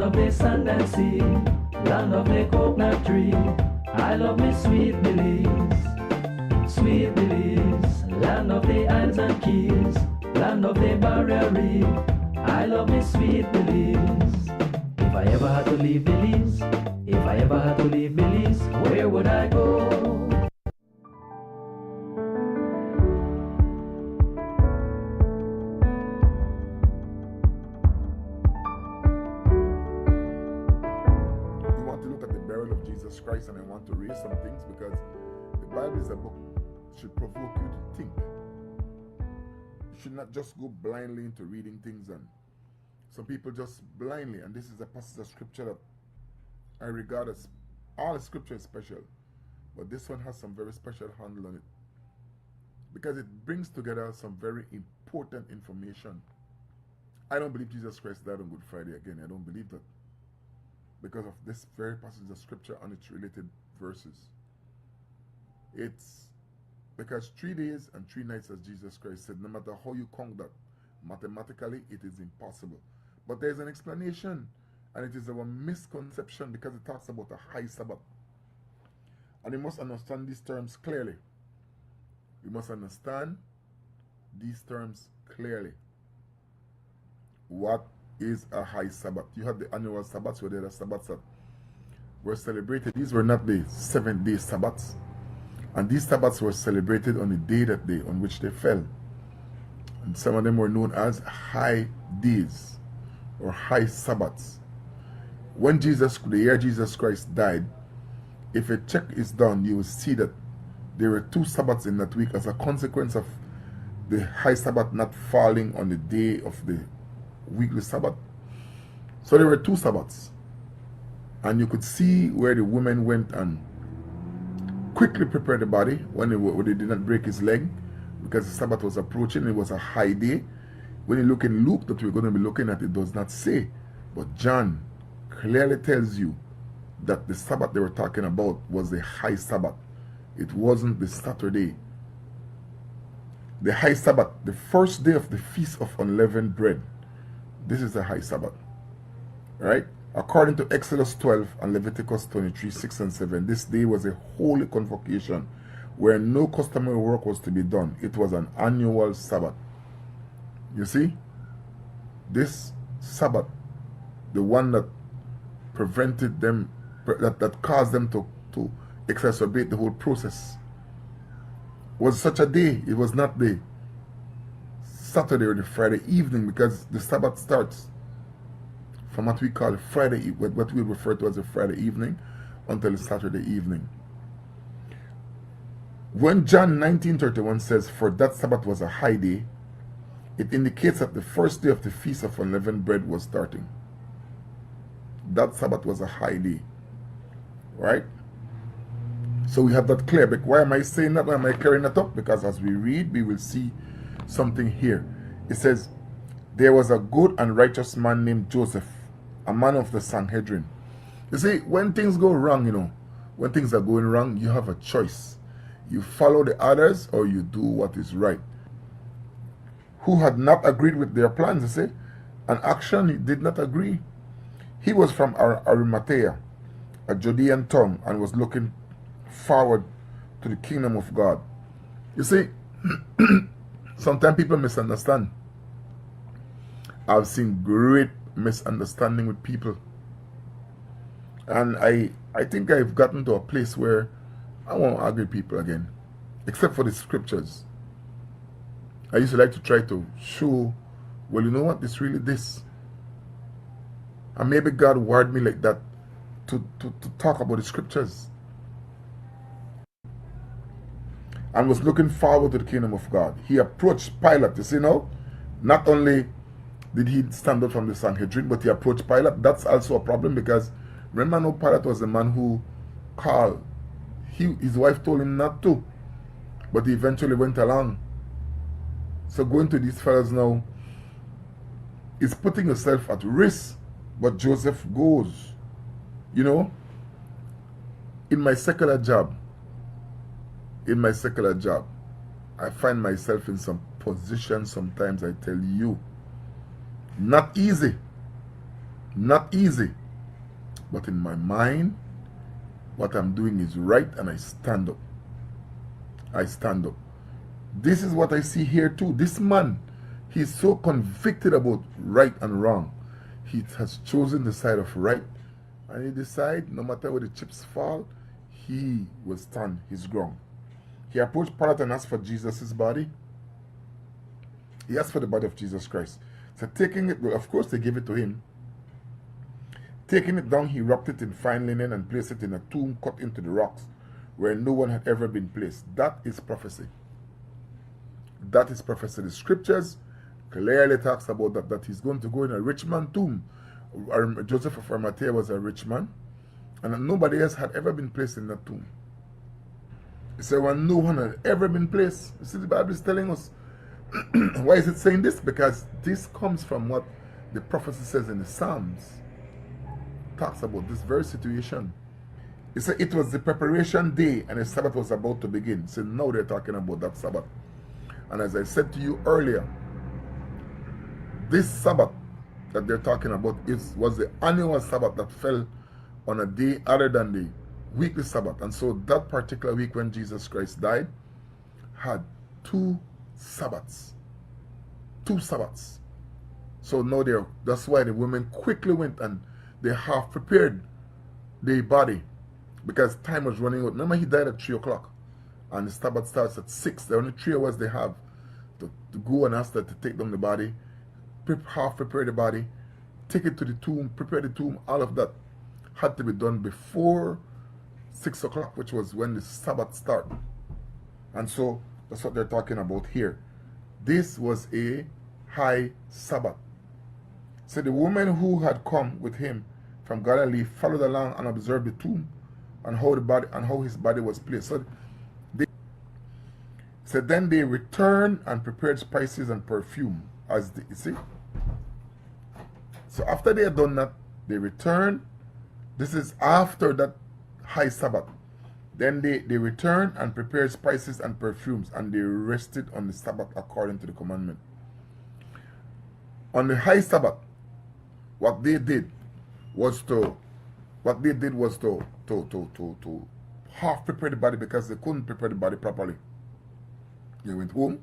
of the sand and sea, land of the coconut tree. I love me sweet Belize, sweet Belize, land of the islands and keys, land of the barrier reef. I love me sweet Belize. If I ever had to leave Belize, if I ever had to leave Belize, where would I go? You want to look at the burial of Jesus Christ, and I want to raise some things because the Bible is a book that should provoke you to think. You should not just go blindly into reading things, and some people just blindly, and this is a passage of scripture that I regard as, all scripture is special, but this one has some very special handle on it because it brings together some very important information. I don't believe Jesus Christ died on Good Friday again. I don't believe that because of this very passage of scripture and its related verses. It's because 3 days and 3 nights, as Jesus Christ said, no matter how you count that, mathematically it is impossible. But there's an explanation, and it is our misconception because it talks about a high Sabbath. And you must understand these terms clearly. You must understand these terms clearly. What is a high Sabbath? You have the annual Sabbaths, where there are Sabbaths that were celebrated. These were not the 7-day Sabbaths. And these Sabbaths were celebrated on the day on which they fell. And some of them were known as high days or high Sabbaths. When the year Jesus Christ died, if a check is done, you will see that there were 2 Sabbaths in that week as a consequence of the high Sabbath not falling on the day of the weekly Sabbath. So there were 2 Sabbaths. And you could see where the women went and quickly prepared the body when they did not break his leg, because the Sabbath was approaching. It was a high day. When you look in Luke that we're going to be looking at, it does not say, but John clearly tells you that the Sabbath they were talking about was the high Sabbath. It wasn't the Saturday. The high Sabbath, the first day of the Feast of Unleavened Bread, this is the high Sabbath, right? According to Exodus 12 and Leviticus 23, 6 and 7, this day was a holy convocation where no customary work was to be done. It was an annual Sabbath. You see, this Sabbath, the one that prevented them, that caused them to exacerbate the whole process, was such a day. It was not the Saturday or the Friday evening, because the Sabbath starts from what we call Friday, what we refer to as a Friday evening, until the Saturday evening. When John 19:31 says, "For that Sabbath was a high day," it indicates that the first day of the Feast of Unleavened Bread was starting. That Sabbath was a high day, right? So we have that clear. But why am I saying that? Why am I clearing that up? Because as we read, we will see something here. It says, "There was a good and righteous man named Joseph, a man of the Sanhedrin." You see, when things go wrong, when things are going wrong, you have a choice. You follow the others or you do what is right. Who had not agreed with their plans, you see, and action he did not agree. He was from Arimathea, a Judean town, and was looking forward to the kingdom of God. You see, sometimes people misunderstand. I've seen great misunderstanding with people. And I think I've gotten to a place where I won't argue with people again, except for the scriptures. I used to like to try to show, well, you know what, it's really this. And maybe God wired me like that to talk about the scriptures. And was looking forward to the kingdom of God. He approached Pilate, you see now, not only did he stand up from the Sanhedrin, but he approached Pilate. That's also a problem, because remember now, Pilate was the man who called. His wife told him not to, but he eventually went along. So going to these fellas now is putting yourself at risk, but Joseph goes. In my secular job, I find myself in some positions sometimes, I tell you, not easy. Not easy. But in my mind, what I'm doing is right, and I stand up. I stand up. This is what I see here too. This man, he's so convicted about right and wrong. He has chosen the side of right, and he decides no matter where the chips fall, he will stand his ground. He approached Pilate and asked for Jesus' body. He asked for the body of Jesus Christ. So taking it, well, of course they gave it to him. Taking it down, he wrapped it in fine linen and placed it in a tomb cut into the rocks where no one had ever been placed. That is prophecy. That is prophecy. The scriptures clearly talks about that he's going to go in a rich man tomb. Joseph of Arimathea was a rich man, and nobody else had ever been placed in that tomb. He said, when no one had ever been placed. You see, the Bible is telling us. Why is it saying this? Because this comes from what the prophecy says in the Psalms. Talks about this very situation. He said it was the preparation day and the Sabbath was about to begin. So now they're talking about that Sabbath. And as I said to you earlier, this Sabbath that they're talking about was the annual Sabbath that fell on a day other than the weekly Sabbath. And so that particular week when Jesus Christ died had 2 Sabbaths. 2 Sabbaths. So now that's why the women quickly went and they half prepared the body because time was running out. Remember, he died at 3 o'clock and the Sabbath starts at 6. The only 3 hours they have to go and ask that to take down the body, half prepare the body, take it to the tomb, prepare the tomb. All of that had to be done before 6 o'clock, which was when the Sabbath started. And so that's what they're talking about here. This was a high Sabbath. So the woman who had come with him from Galilee followed along and observed the tomb and how his body was placed. So then they returned and prepared spices and perfume, you see. So after they had done that, they returned. This is after that high Sabbath. Then they returned and prepared spices and perfumes, and they rested on the Sabbath according to the commandment. On the high Sabbath, what they did was to half prepare the body because they couldn't prepare the body properly. They went home,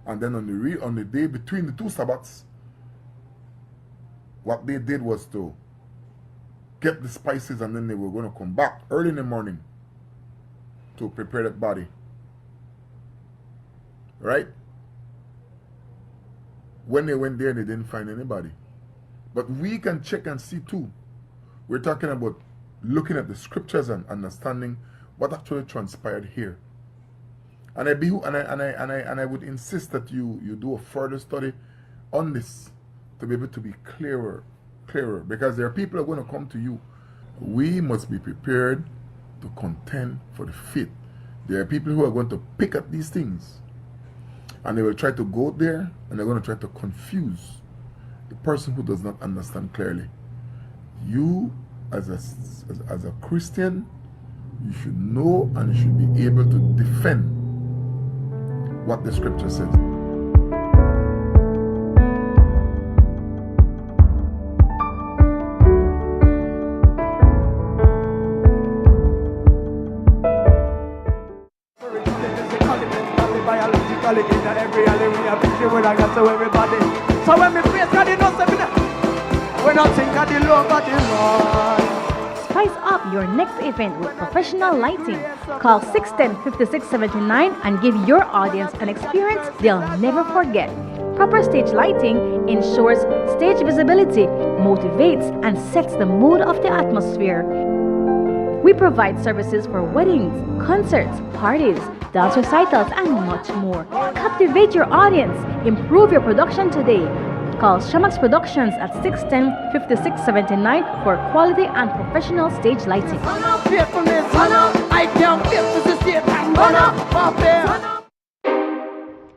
and then on the day between the 2 Sabbaths, what they did was to get the spices, and then they were going to come back early in the morning to prepare that body. Right? When they went there, they didn't find anybody. But we can check and see too. We're talking about looking at the scriptures and understanding what actually transpired here. And I would insist that you do a further study on this to be able to be clearer, because there are people who are going to come to you. We must be prepared to contend for the faith. There are people who are going to pick up these things, and they will try to go there, and they're going to try to confuse the person who does not understand clearly. You, as a Christian, you should know and you should be able to defend what the scripture says. So when we face God, you know, when I think of the love of the Lord. Spice up your next event with professional lighting. Call 610-5679 and give your audience an experience they'll never forget. Proper stage lighting ensures stage visibility, motivates, and sets the mood of the atmosphere. We provide services for weddings, concerts, parties, dance recitals, and much more. Captivate your audience. Improve your production today. Call Shamax Productions at 610-5679 for quality and professional stage lighting.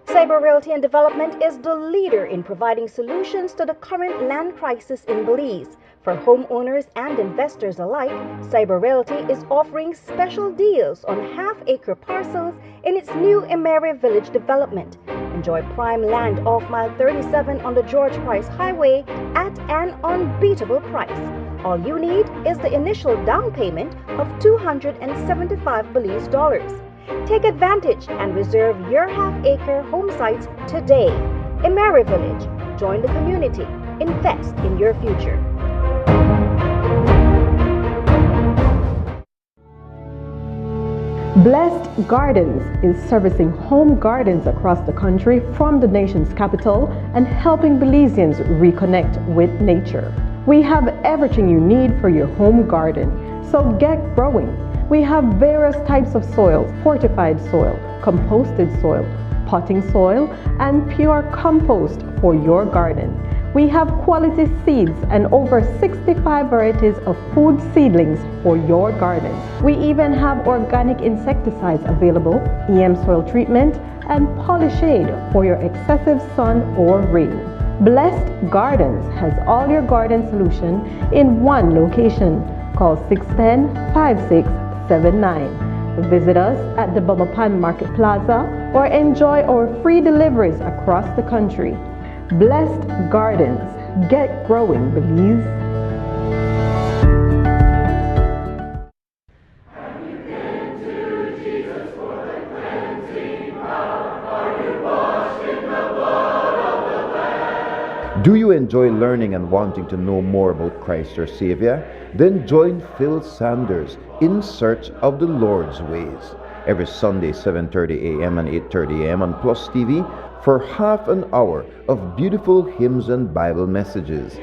Cyber Realty and Development is the leader in providing solutions to the current land crisis in Belize. For homeowners and investors alike, Cyber Realty is offering special deals on half-acre parcels in its new Emery Village development. Enjoy prime land off mile 37 on the George Price Highway at an unbeatable price. All you need is the initial down payment of $275 Belize dollars. Take advantage and reserve your half-acre home sites today. Emery Village. Join the community. Invest in your future. Blessed Gardens is servicing home gardens across the country from the nation's capital and helping Belizeans reconnect with nature. We have everything you need for your home garden, so get growing. We have various types of soils: fortified soil, composted soil, potting soil, and pure compost for your garden. We have quality seeds and over 65 varieties of food seedlings for your garden. We even have organic insecticides available, EM soil treatment, and Polyshade for your excessive sun or rain. Blessed Gardens has all your garden solution in one location. Call 610-5679. Visit us at the Bumapan Market Plaza or enjoy our free deliveries across the country. Blessed Gardens. Get growing, Belize. Do you enjoy learning and wanting to know more about Christ your Savior? Then join Phil Sanders in Search of the Lord's Ways every Sunday 7:30 a.m. and 8:30 a.m. on PlusTV for half an hour of beautiful hymns and Bible messages.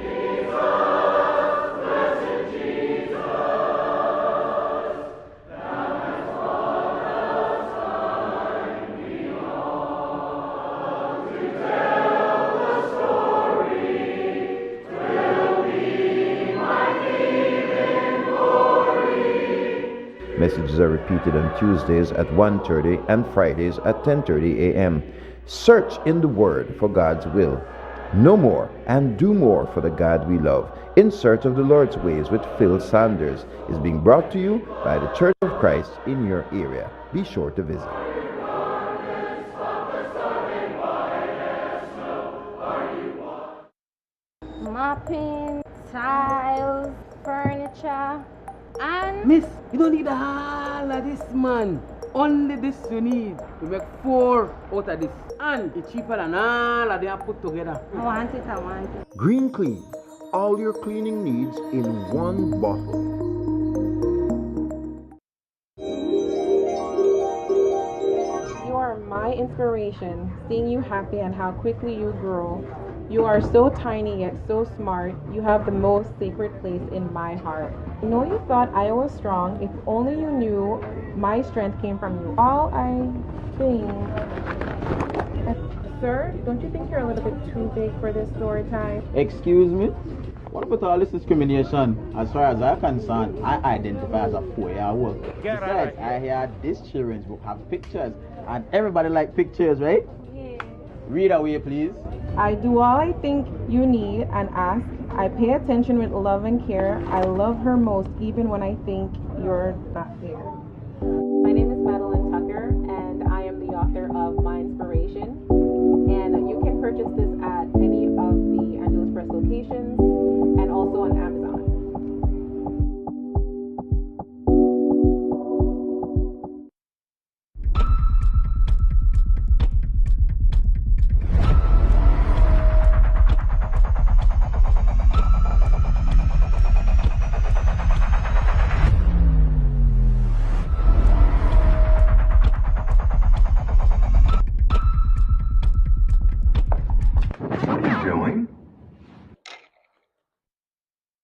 Messages are repeated on Tuesdays at 1:30 and Fridays at 10:30 a.m. Search in the Word for God's will. Know more and do more for the God we love. In Search of the Lord's Ways with Phil Sanders is being brought to you by the Church of Christ in your area. Be sure to visit. Mopping, tiles, furniture, and... Miss, you don't need all of this, man. Only this you need to make 4 out of this. And it's cheaper than all of them put together. I want it. Green Clean. All your cleaning needs in one bottle. You are my inspiration, seeing you happy and how quickly you grow. You are so tiny yet so smart. You have the most sacred place in my heart. I know you thought I was strong. If only you knew my strength came from you. All I think... Sir, don't you think you're a little bit too big for this story time? Excuse me? What about all this discrimination? As far as I'm concerned, I identify as a 4-year-old. Besides, I hear this children's book have pictures, and everybody like pictures, right? Yeah. Read away, please. I do all I think you need and ask. I pay attention with love and care. I love her most even when I think you're not there. My name is Madeline Tucker, and I am the author of My Inspiration. And you can purchase this at any of the Angeles Press locations and also on Amazon.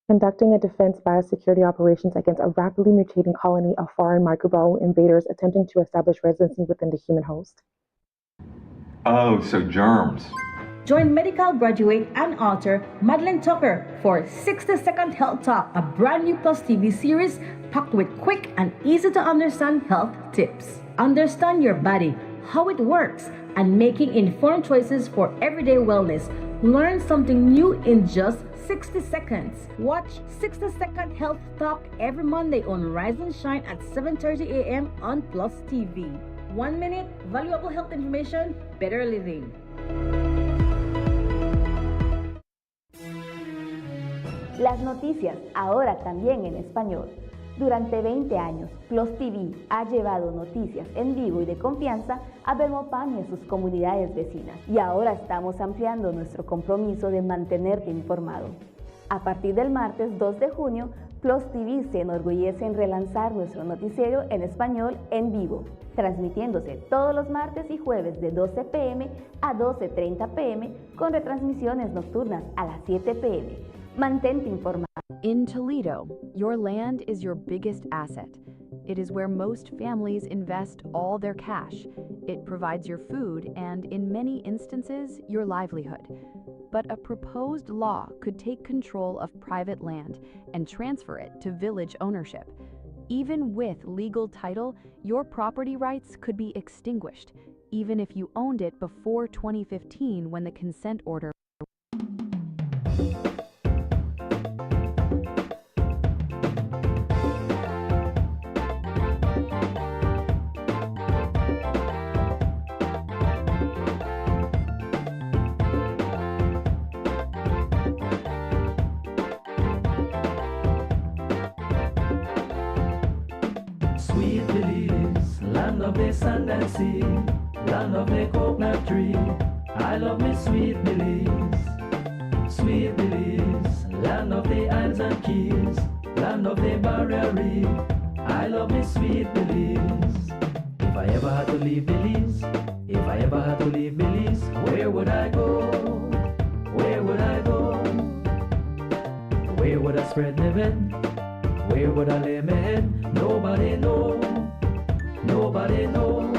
Conducting a defense biosecurity operations against a rapidly mutating colony of foreign microbial invaders attempting to establish residency within the human host. Oh, so germs. Join medical graduate and author Madeline Tucker for 60-Second Health Talk, a brand new PlusTV series packed with quick and easy to understand health tips. Understand your body, how it works, and making informed choices for everyday wellness. Learn something new in just 60 seconds. Watch 60-Second Health Talk every Monday on Rise and Shine at 7:30 a.m. on PlusTV. 1 minute, valuable health information, better living. Las noticias ahora también en español. Durante 20 años, PlusTV ha llevado noticias en vivo y de confianza a Belmopán y a sus comunidades vecinas. Y ahora estamos ampliando nuestro compromiso de mantenerte informado. A partir del martes 2 de junio, PlusTV se enorgullece en relanzar nuestro noticiero en español en vivo, transmitiéndose todos los martes y jueves de 12 p.m. a 12:30 p.m. con retransmisiones nocturnas a las 7 p.m. Mantente informado. In Toledo, your land is your biggest asset. It is where most families invest all their cash. It provides your food and, in many instances, your livelihood. But a proposed law could take control of private land and transfer it to village ownership. Even with legal title, your property rights could be extinguished, even if you owned it before 2015 when the consent order. Sweet Belize, land of the sand and sea, land of the coconut tree. I love me sweet Belize. Sweet Belize, land of the isles and keys, land of the barrier reef. I love me sweet Belize. If I ever had to leave Belize, if I ever had to leave Belize, where would I go? Where would I go? Where would I spread my bed? Where would I lay my head? Nobody know. Nobody know.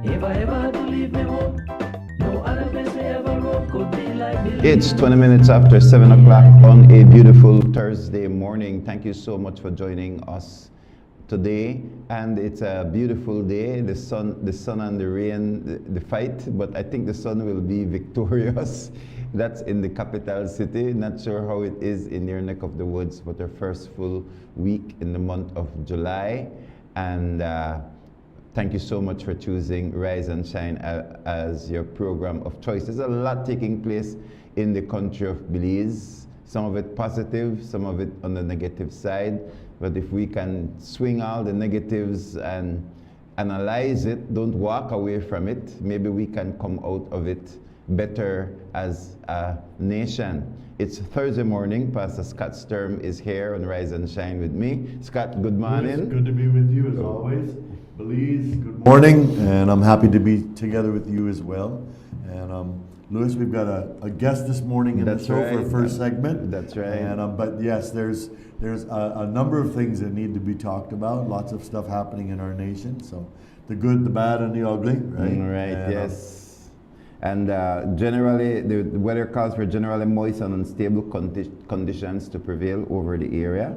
If I ever had to leave me home, no other place I ever roam could be like Belize. It's 20 minutes after 7 o'clock on a beautiful Thursday morning. Thank you so much for joining us today. And it's a beautiful day. The sun and the rain, the fight, but I think the sun will be victorious. That's in the capital city. Not sure how it is in your neck of the woods, but our first full week in the month of July. And thank you so much for choosing Rise and Shine as your program of choice. There's a lot taking place in the country of Belize. Some of it positive, some of it on the negative side. But if we can swing all the negatives and analyze it, don't walk away from it, maybe we can come out of it better as a nation. It's Thursday morning. Pastor Scott Sturm is here on Rise and Shine with me. Scott, good morning. It's good to be with you as always. Belize, good morning, and I'm happy to be together with you as well. And Louis, we've got a guest this morning in the show for our first segment. That's right. And but yes, there's a number of things that need to be talked about. Lots of stuff happening in our nation. So the good, the bad, and the ugly, right? Right. And, yes. And generally, the weather calls for generally moist and unstable conditions to prevail over the area.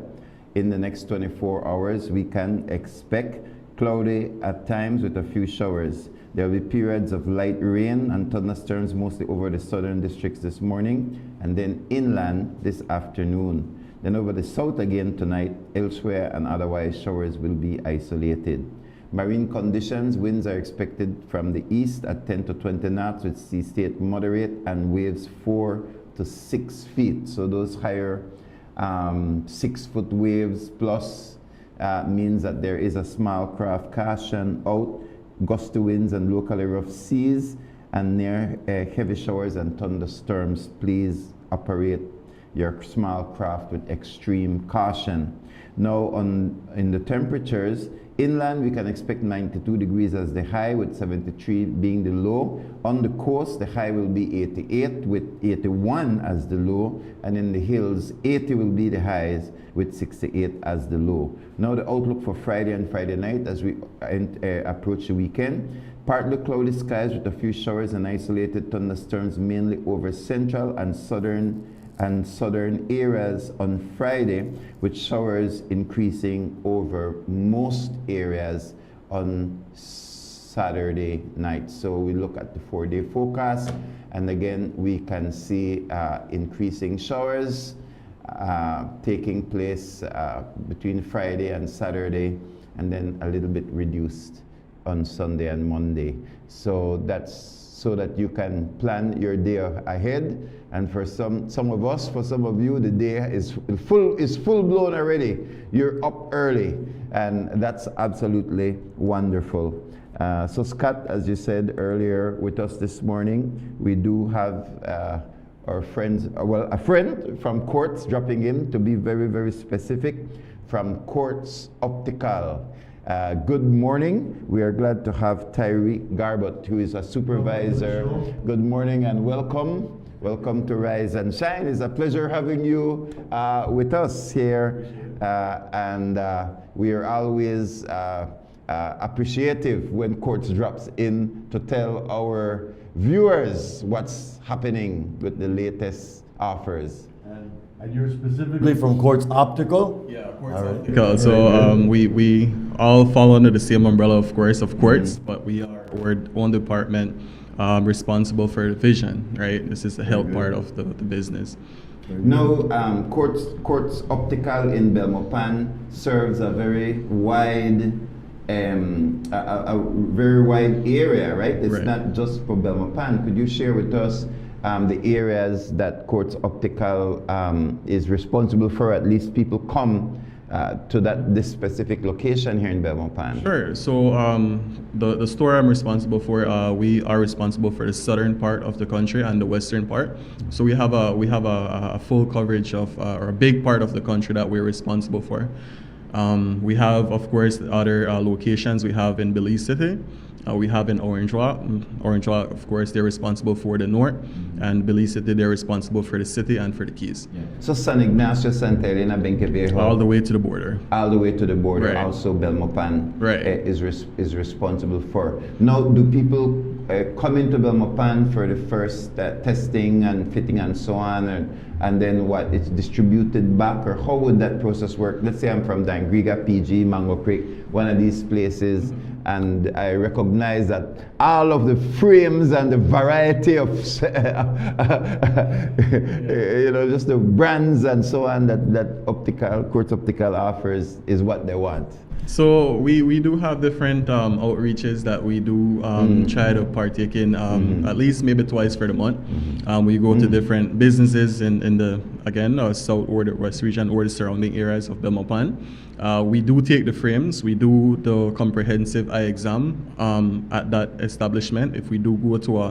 In the next 24 hours, we can expect cloudy at times with a few showers. There will be periods of light rain and thunderstorms mostly over the southern districts this morning, and then inland this afternoon. Then over the south again tonight, elsewhere and otherwise showers will be isolated. Marine conditions, winds are expected from the east at 10 to 20 knots with sea state moderate and waves 4 to 6 feet. So those higher 6-foot waves plus means that there is a small craft caution out, gusty winds and locally rough seas, and near heavy showers and thunderstorms. Please operate your small craft with extreme caution. Now in the temperatures, inland we can expect 92 degrees as the high with 73 being the low. On the coast the high will be 88 with 81 as the low, and in the hills 80 will be the highs with 68 as the low. Now the outlook for Friday and Friday night as we approach the weekend. Partly cloudy skies with a few showers and isolated thunderstorms mainly over central and southern areas on Friday, with showers increasing over most areas on Saturday night. So we look at the 4-day forecast, and again we can see increasing showers taking place between Friday and Saturday, and then a little bit reduced on Sunday and Monday. So that's so that you can plan your day ahead. And for some of us, for some of you, the day is full blown already. You're up early, and that's absolutely wonderful. So Scott, as you said earlier with us this morning, we do have our friends, a friend from Quartz dropping in, to be very, very specific, from Quartz Optical. Good morning. We are glad to have Tyree Garbott, who is a supervisor. Good morning and welcome. Welcome to Rise and Shine. It's a pleasure having you with us here. And we are always appreciative when Quartz drops in to tell our viewers what's happening with the latest offers. And you're specifically from Quartz Optical? Yeah, Quartz Optical. So we all fall under the same umbrella, of course, of Quartz, but we are our own department responsible for the vision, right? This is the health part of the business. Now, Quartz Optical in Belmopan serves a very wide a very wide area, right? It's not just for Belmopan. Could you share with us the areas that Quartz Optical is responsible for? At least people come to this specific location here in Belmopan. Sure. So the store I'm responsible for, we are responsible for the southern part of the country and the western part. So we have a full coverage of or a big part of the country that we're responsible for. We have, of course, other locations. We have in Belize City. We have in Orange Walk. Orange Walk, of course, they're responsible for the north, and Belize City, they're responsible for the city and for the Keys. Yeah. So San Ignacio, Santa Elena, Benqueviejo, all the way to the border. All the way to the border. Right. Also, Belmopan is responsible for. Now, do people come into Belmopan for the first testing and fitting and so on, and then what? It's distributed back, or how would that process work? Let's say I'm from Dangriga, PG, Mango Creek, one of these places. And I recognize that all of the frames and the variety of, just the brands and so on that Quartz Optical offers is what they want. So we do have different outreaches that we do try to partake in at least maybe twice for the month. We go to different businesses in the, again, south or the west region or the surrounding areas of Belmopan. We do take the frames. We do the comprehensive eye exam at that establishment. If we do go to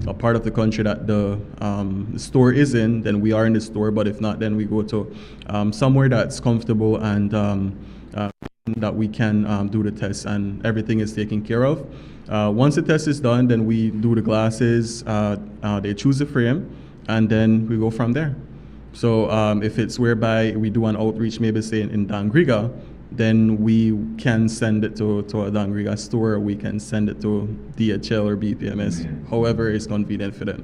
a part of the country that the store is in, then we are in the store. But if not, then we go to somewhere that's comfortable and that we can do the test, and everything is taken care of. Once the test is done, then we do the glasses, they choose the frame, and then we go from there. So if it's whereby we do an outreach, maybe say in Dangriga, then we can send it to a Dangriga store, or we can send it to DHL or BPMS, however is convenient for them.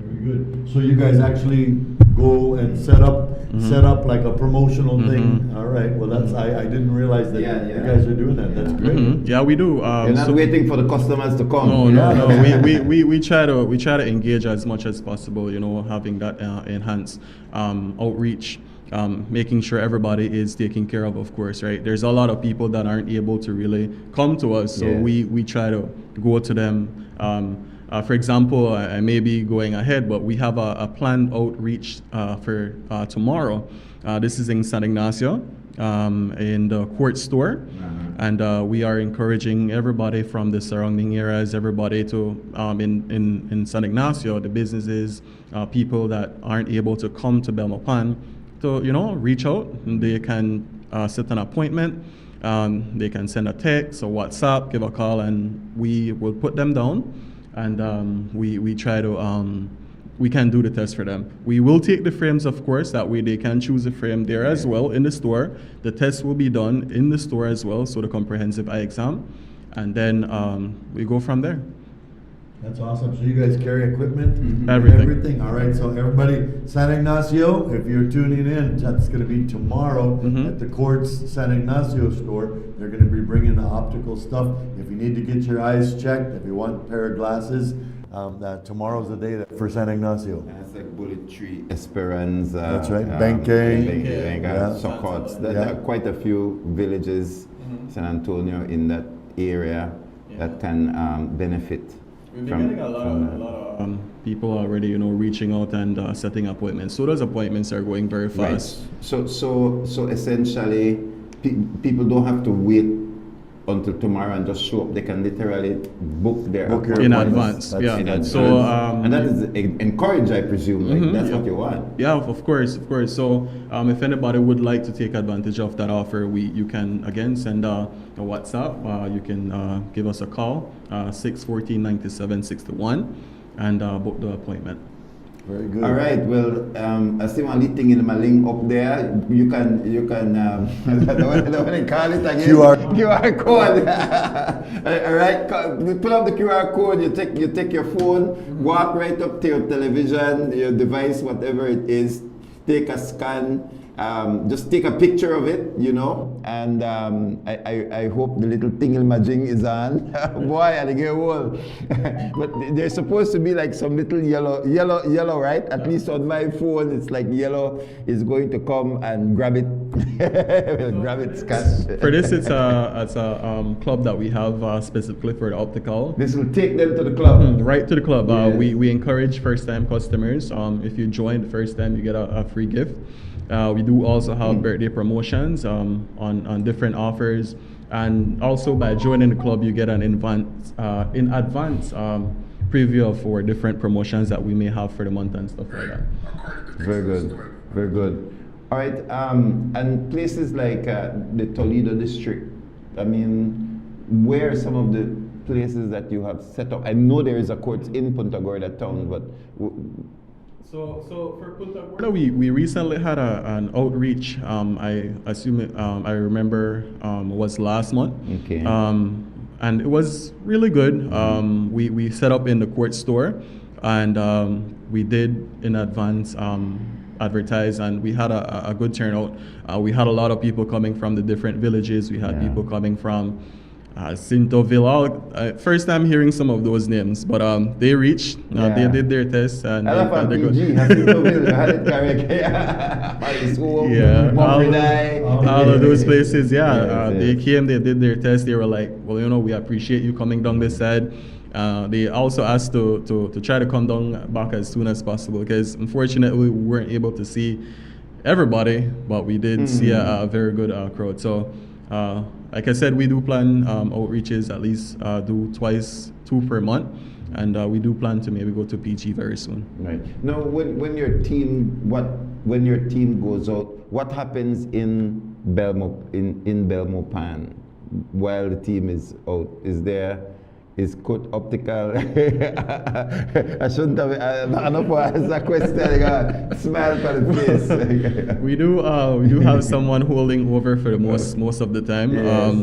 Very good. So you guys actually go and set up like a promotional thing. All right. Well, that's I didn't realize that you guys are doing that. That's great. Yeah, we do. You're not waiting for the customers to come. No. we try to engage as much as possible. Having that enhanced outreach. Making sure everybody is taken care of course, right? There's a lot of people that aren't able to really come to us, so we try to go to them. For example, I may be going ahead, but we have a planned outreach for tomorrow. This is in San Ignacio, in the Quartz store. And we are encouraging everybody from the surrounding areas, everybody to, in San Ignacio, the businesses, people that aren't able to come to Belmopan, to reach out. They can set an appointment. They can send a text or WhatsApp, give a call, and we will put them down. And we try to, we can do the test for them. We will take the frames, of course, that way they can choose a frame there as well in the store. The test will be done in the store as well, so the comprehensive eye exam. And then we go from there. That's awesome. So you guys carry equipment? Everything. All right. So everybody, San Ignacio, if you're tuning in, that's going to be tomorrow at the Quartz San Ignacio store. They're going to be bringing the optical stuff. If you need to get your eyes checked, if you want a pair of glasses, tomorrow's the day for San Ignacio. It's like Bullet Tree, Esperance. That's right. Benque. Socots. There are quite a few villages, San Antonio, in that area that can benefit We've been getting a lot of people already, reaching out and setting appointments. So those appointments are going very fast. Right. So essentially, people don't have to wait until tomorrow and just show up. They can literally book their appointment in advance. And that is encouraged, I presume. That's what you want. Yeah, of course. So if anybody would like to take advantage of that offer, you can again send a WhatsApp. You can give us a call, 614-9761, and book the appointment. Very good. All right. Well, I see one little thing in my link up there. You can I don't want to call it again. QR code. All right. Pull up the QR code. You take your phone, walk right up to your television, your device, whatever it is. Take a scan. Just take a picture of it, and I hope the little tingle-majing is on. Boy, I get old. But there's supposed to be like some little yellow, right? At least on my phone, it's like yellow is going to come and grab it. Grab it, scan. For this, it's a club that we have specifically for the Optical. This will take them to the club. Right to the club. Yes. We encourage first-time customers. If you join the first time, you get a free gift. We do also have birthday promotions on different offers, and also by joining the club, you get an in advance preview for different promotions that we may have for the month and stuff like that. Very good, very good. All right, and places like the Toledo district. I mean, where are some of the places that you have set up? I know there is a court in Punta Gorda town, but. So for Punta Gorda, we recently had an outreach. I assume I remember was last month. Okay. And it was really good. We set up in the court store, and we did in advance advertise, and we had a good turnout. We had a lot of people coming from the different villages. We had people coming from Cinto Villa. First time hearing some of those names, but they reached, they did their test, and they're good. All of those places, they came, they did their test, they were like, well, we appreciate you coming down this side. They also asked to try to come down back as soon as possible, because unfortunately we weren't able to see everybody, but we did see a very good crowd. So like I said, we do plan outreaches, at least do 2 per month, and we do plan to maybe go to PG very soon. Right. Now, when your team goes out, what happens in Belmopan while the team is out? Is Court Optical? I shouldn't have. I don't know why it's a question. Smile for the face. We do have someone holding over for the most of the time. Yes.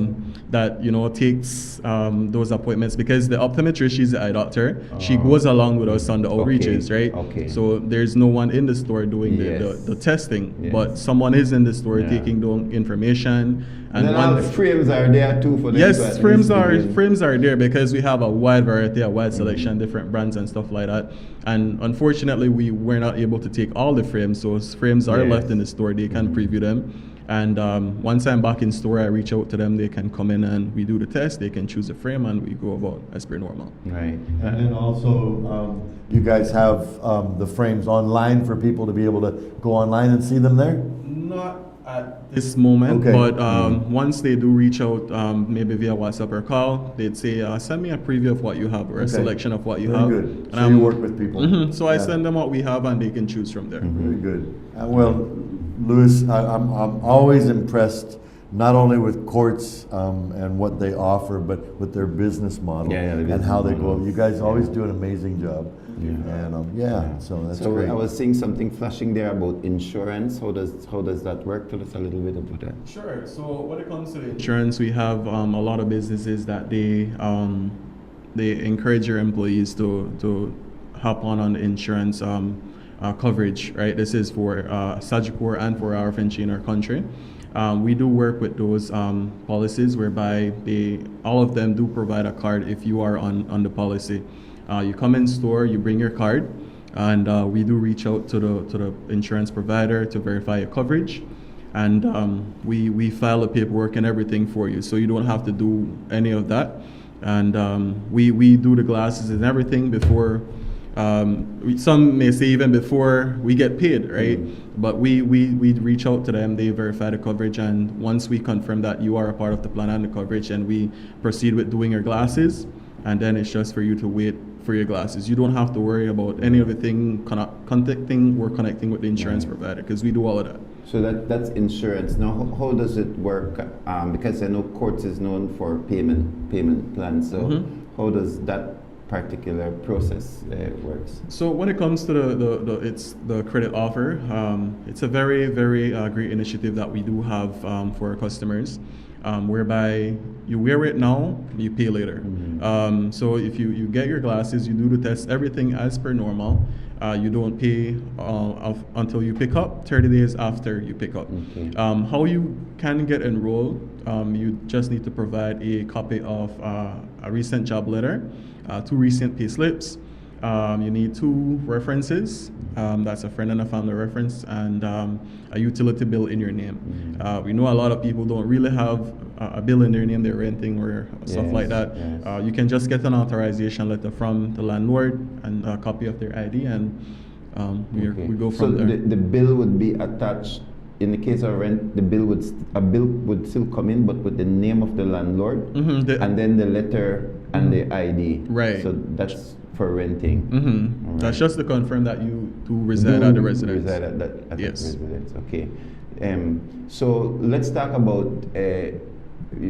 That takes those appointments, because the optometrist, she's the eye doctor. She goes along with us on the outreaches, right? Okay. So there's no one in the store doing the testing, but someone is in the store taking the information. And then all the frames are there too for them. Yes, frames are there because we have a wide variety, a wide selection, different brands and stuff like that. And unfortunately, we were not able to take all the frames, so frames are left in the store. They can preview them. And once I'm back in store, I reach out to them. They can come in and we do the test. They can choose a frame and we go about as per normal. Right. And then also, you guys have the frames online for people to be able to go online and see them there? Not at this moment, but once they do reach out, maybe via WhatsApp or call, they'd say, send me a preview of what you have or a selection of what you have. Very good. So you work with people. So I send them what we have and they can choose from there. Very good. Well, Louis, I'm always impressed not only with courts and what they offer, but with their business model and how they go. You guys always do an amazing job. And so that's great. I was seeing something flashing there about insurance. How does that work? Tell us a little bit about that. Sure. So when it comes to the insurance, we have a lot of businesses that they encourage your employees to hop on the insurance coverage. Right. This is for Sagicor and for our French in our country. We do work with those policies whereby all of them do provide a card if you are on the policy. You come in store, you bring your card, and we do reach out to the insurance provider to verify your coverage, and we file the paperwork and everything for you, so you don't have to do any of that. and we do the glasses and everything before. Some may say even before we get paid, right? But we reach out to them, they verify the coverage, and once we confirm that you are a part of the plan and the coverage, and we proceed with doing your glasses, and then it's just for you to wait for your glasses. You don't have to worry about any of the thing contacting or connecting with the insurance provider, because we do all of that. So that's insurance. Now, how does it work? Because I know Courts is known for payment plans. So how does that particular process works? So when it comes to the credit offer, it's a very great initiative that we do have for our customers, whereby you wear it now, you pay later. So if you get your glasses, you do the test, everything as per normal. You don't pay until you pick up, 30 days after you pick up. How you can get enrolled, you just need to provide a copy of a recent job letter, 2 recent pay slips. You need 2 references, that's a friend and a family reference, and a utility bill in your name. We know a lot of people don't really have a bill in their name, they're renting or stuff like that. You can just get an authorization letter from the landlord and a copy of their ID, and we go from there. So the bill would be attached. In the case of rent, a bill would still come in, but with the name of the landlord, and then the letter and the ID. Right. So that's for renting. Right. That's just to confirm that you do reside at the residence. Reside at the residence. Okay. So let's talk about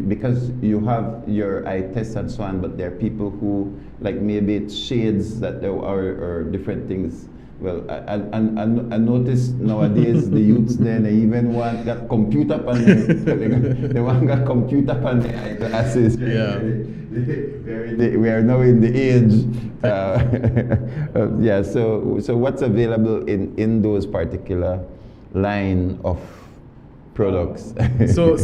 because you have your eye tests and so on, but there are people who, like, maybe it's shades that there are or different things. Well, I noticed nowadays the youths then they even got computer on they want got computer on the eyeglasses. Yeah. We are now in the age. Yeah. So what's available in those particular line of products? so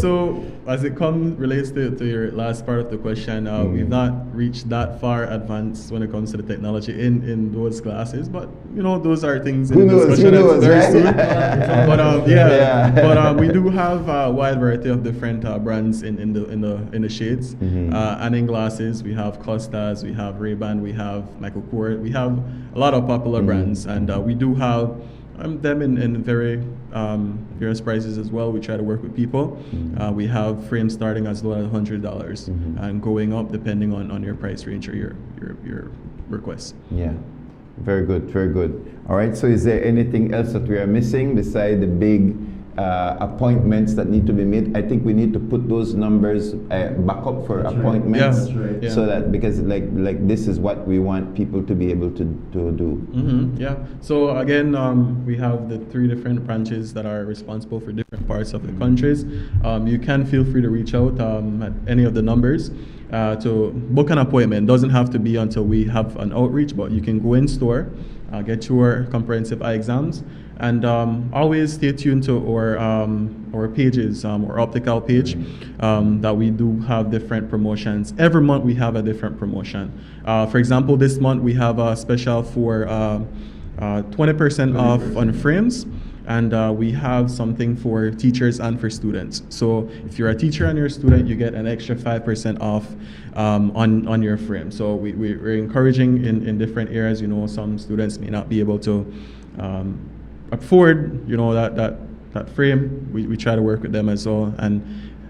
as it relates to your last part of the question, we've not reached that far advanced when it comes to the technology in those glasses, but those are things in discussion very soon. But we do have a wide variety of different brands in the shades, and in glasses we have Costas, we have Ray-Ban, we have Michael Kors, we have a lot of popular brands, and we do have them in very various prices as well. We try to work with people. We have frames starting as low as $100 and going up depending on your price range or your request. Yeah, very good, very good. All right, so is there anything else that we are missing beside the big appointments that need to be made? I think we need to put those numbers back up for appointments, so that, because like this is what we want people to be able to do. Yeah. So again, we have the 3 different branches that are responsible for different parts of the countries. You can feel free to reach out at any of the numbers to book an appointment. It doesn't have to be until we have an outreach, but you can go in store, get your comprehensive eye exams, and always stay tuned to our pages, our Optical page, that we do have different promotions. Every month we have a different promotion. For example, this month we have a special for 20% off on frames, and we have something for teachers and for students. So if you're a teacher and you're a student, you get an extra 5% off on your frame. So we're encouraging in different areas. Some students may not be able to afford that frame. We try to work with them as well, and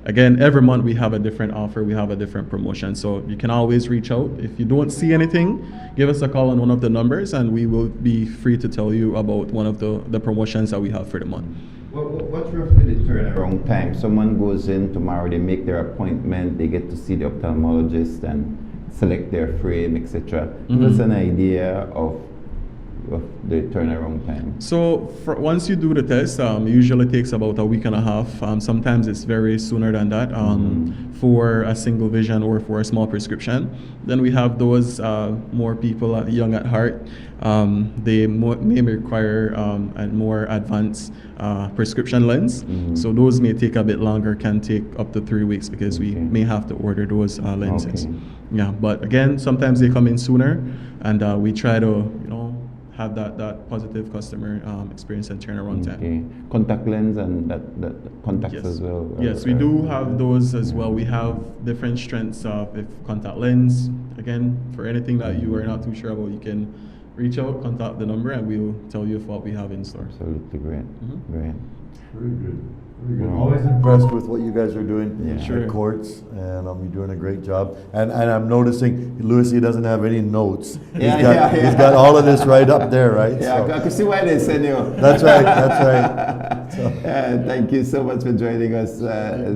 again, every month we have a different offer, we have a different promotion, so you can always reach out. If you don't see anything, give us a call on one of the numbers and we will be free to tell you about one of the promotions that we have for the month. What's roughly the turnaround time? Someone goes in tomorrow, they make their appointment, they get to see the ophthalmologist and select their frame, etc. Give us an idea of the turnaround time. So once you do the test, usually takes about a week and a half. Sometimes it's very sooner than that for a single vision or for a small prescription. Then we have those more people young at heart. They may require a more advanced prescription lens. So those may take a bit longer, can take up to 3 weeks because we may have to order those lenses. Yeah, but again, sometimes they come in sooner, and we try to have that positive customer experience and turnaround time. Okay. Contact lens and that contacts Yes. as well. Yes, we do have those as well. We have different strengths of if contact lens. Again, for anything that you are not too sure about, you can reach out, contact the number, and we'll tell you what we have in store. Absolutely great. Great. Very good. Very good. Always impressed with what you guys are doing Sure. at Courts, and you're doing a great job. And I'm noticing Louis, he doesn't have any notes. He's got all of this right up there, right? Yeah, So, I can see why they send you. that's right. That's right. So, Thank you so much for joining us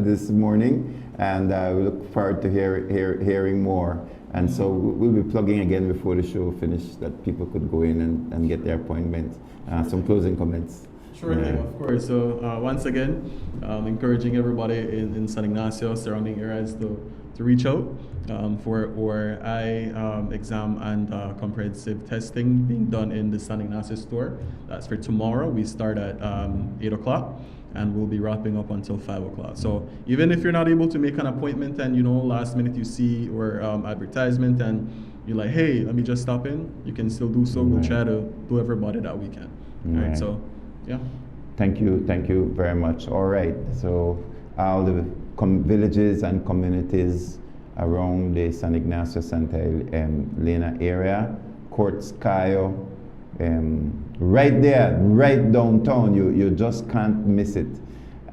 this morning, and we look forward to hearing more. And so we'll be plugging again before the show finishes that people could go in and get their appointment. Some closing comments. Sure thing, of course. So once again, encouraging everybody in San Ignacio, surrounding areas to reach out for our eye exam and comprehensive testing being done in the San Ignacio store. That's for tomorrow. We start at 8 o'clock. And we'll be wrapping up until 5 o'clock. So even if you're not able to make an appointment and last minute you see or advertisement and you're like, hey, let me just stop in, you can still do so. We'll try to do everybody that we can. All right. So yeah. Thank you very much. All right, so all the villages and communities around the San Ignacio Santa Elena area, Courts, Cayo, right there, right downtown, you just can't miss it.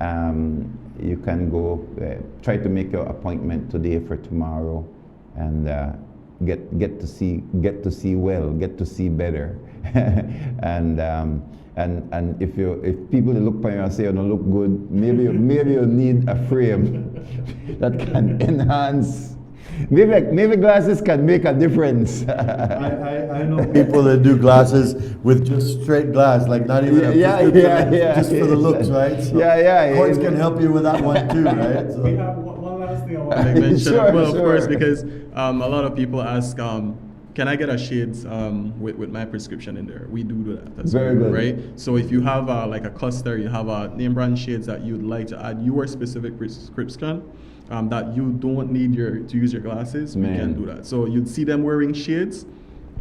You can go try to make your appointment today for tomorrow, and get to see well, get to see better, and if people look for you and say you don't look good, maybe you need a frame that can enhance. Maybe glasses can make a difference. I know people that do glasses with just straight glass, like not even a prescription, just for the looks, right? So Courts can help you with that one too, right? So. We have one last thing I want to mention. Of course, because a lot of people ask, can I get a shades with my prescription in there? We do that as well, right? So if you have like a cluster, you have a name brand shades that you'd like to add your specific prescription, that you don't need to use your glasses, we can do that. So you'd see them wearing shades,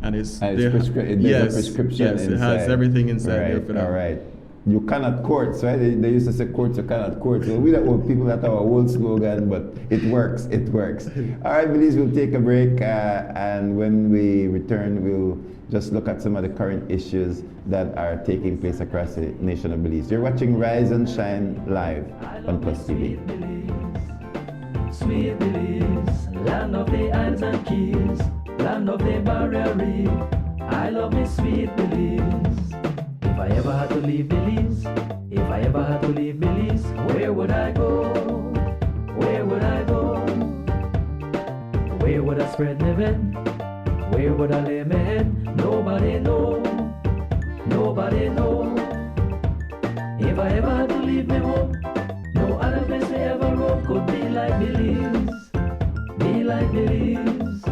and it's a prescription. Yes, it has everything inside there for them. All right. You cannot Courts, right? They used to say Courts, you cannot Courts. So we don't people that have a old slogan, but it works. It works. All right, Belize, we'll take a break, and when we return, we'll just look at some of the current issues that are taking place across the nation of Belize. You're watching Rise and Shine live on PlusTV. Sweet Belize, land of the islands and keys, land of the barrier reef. I love me sweet Belize. If I ever had to leave Belize, where would I go? Where would I go? Where would I spread my bed? Where would I lay my head? Nobody know. Nobody know. If I ever had to leave my home, no other place we ever roam could be like Belize. Be like Belize.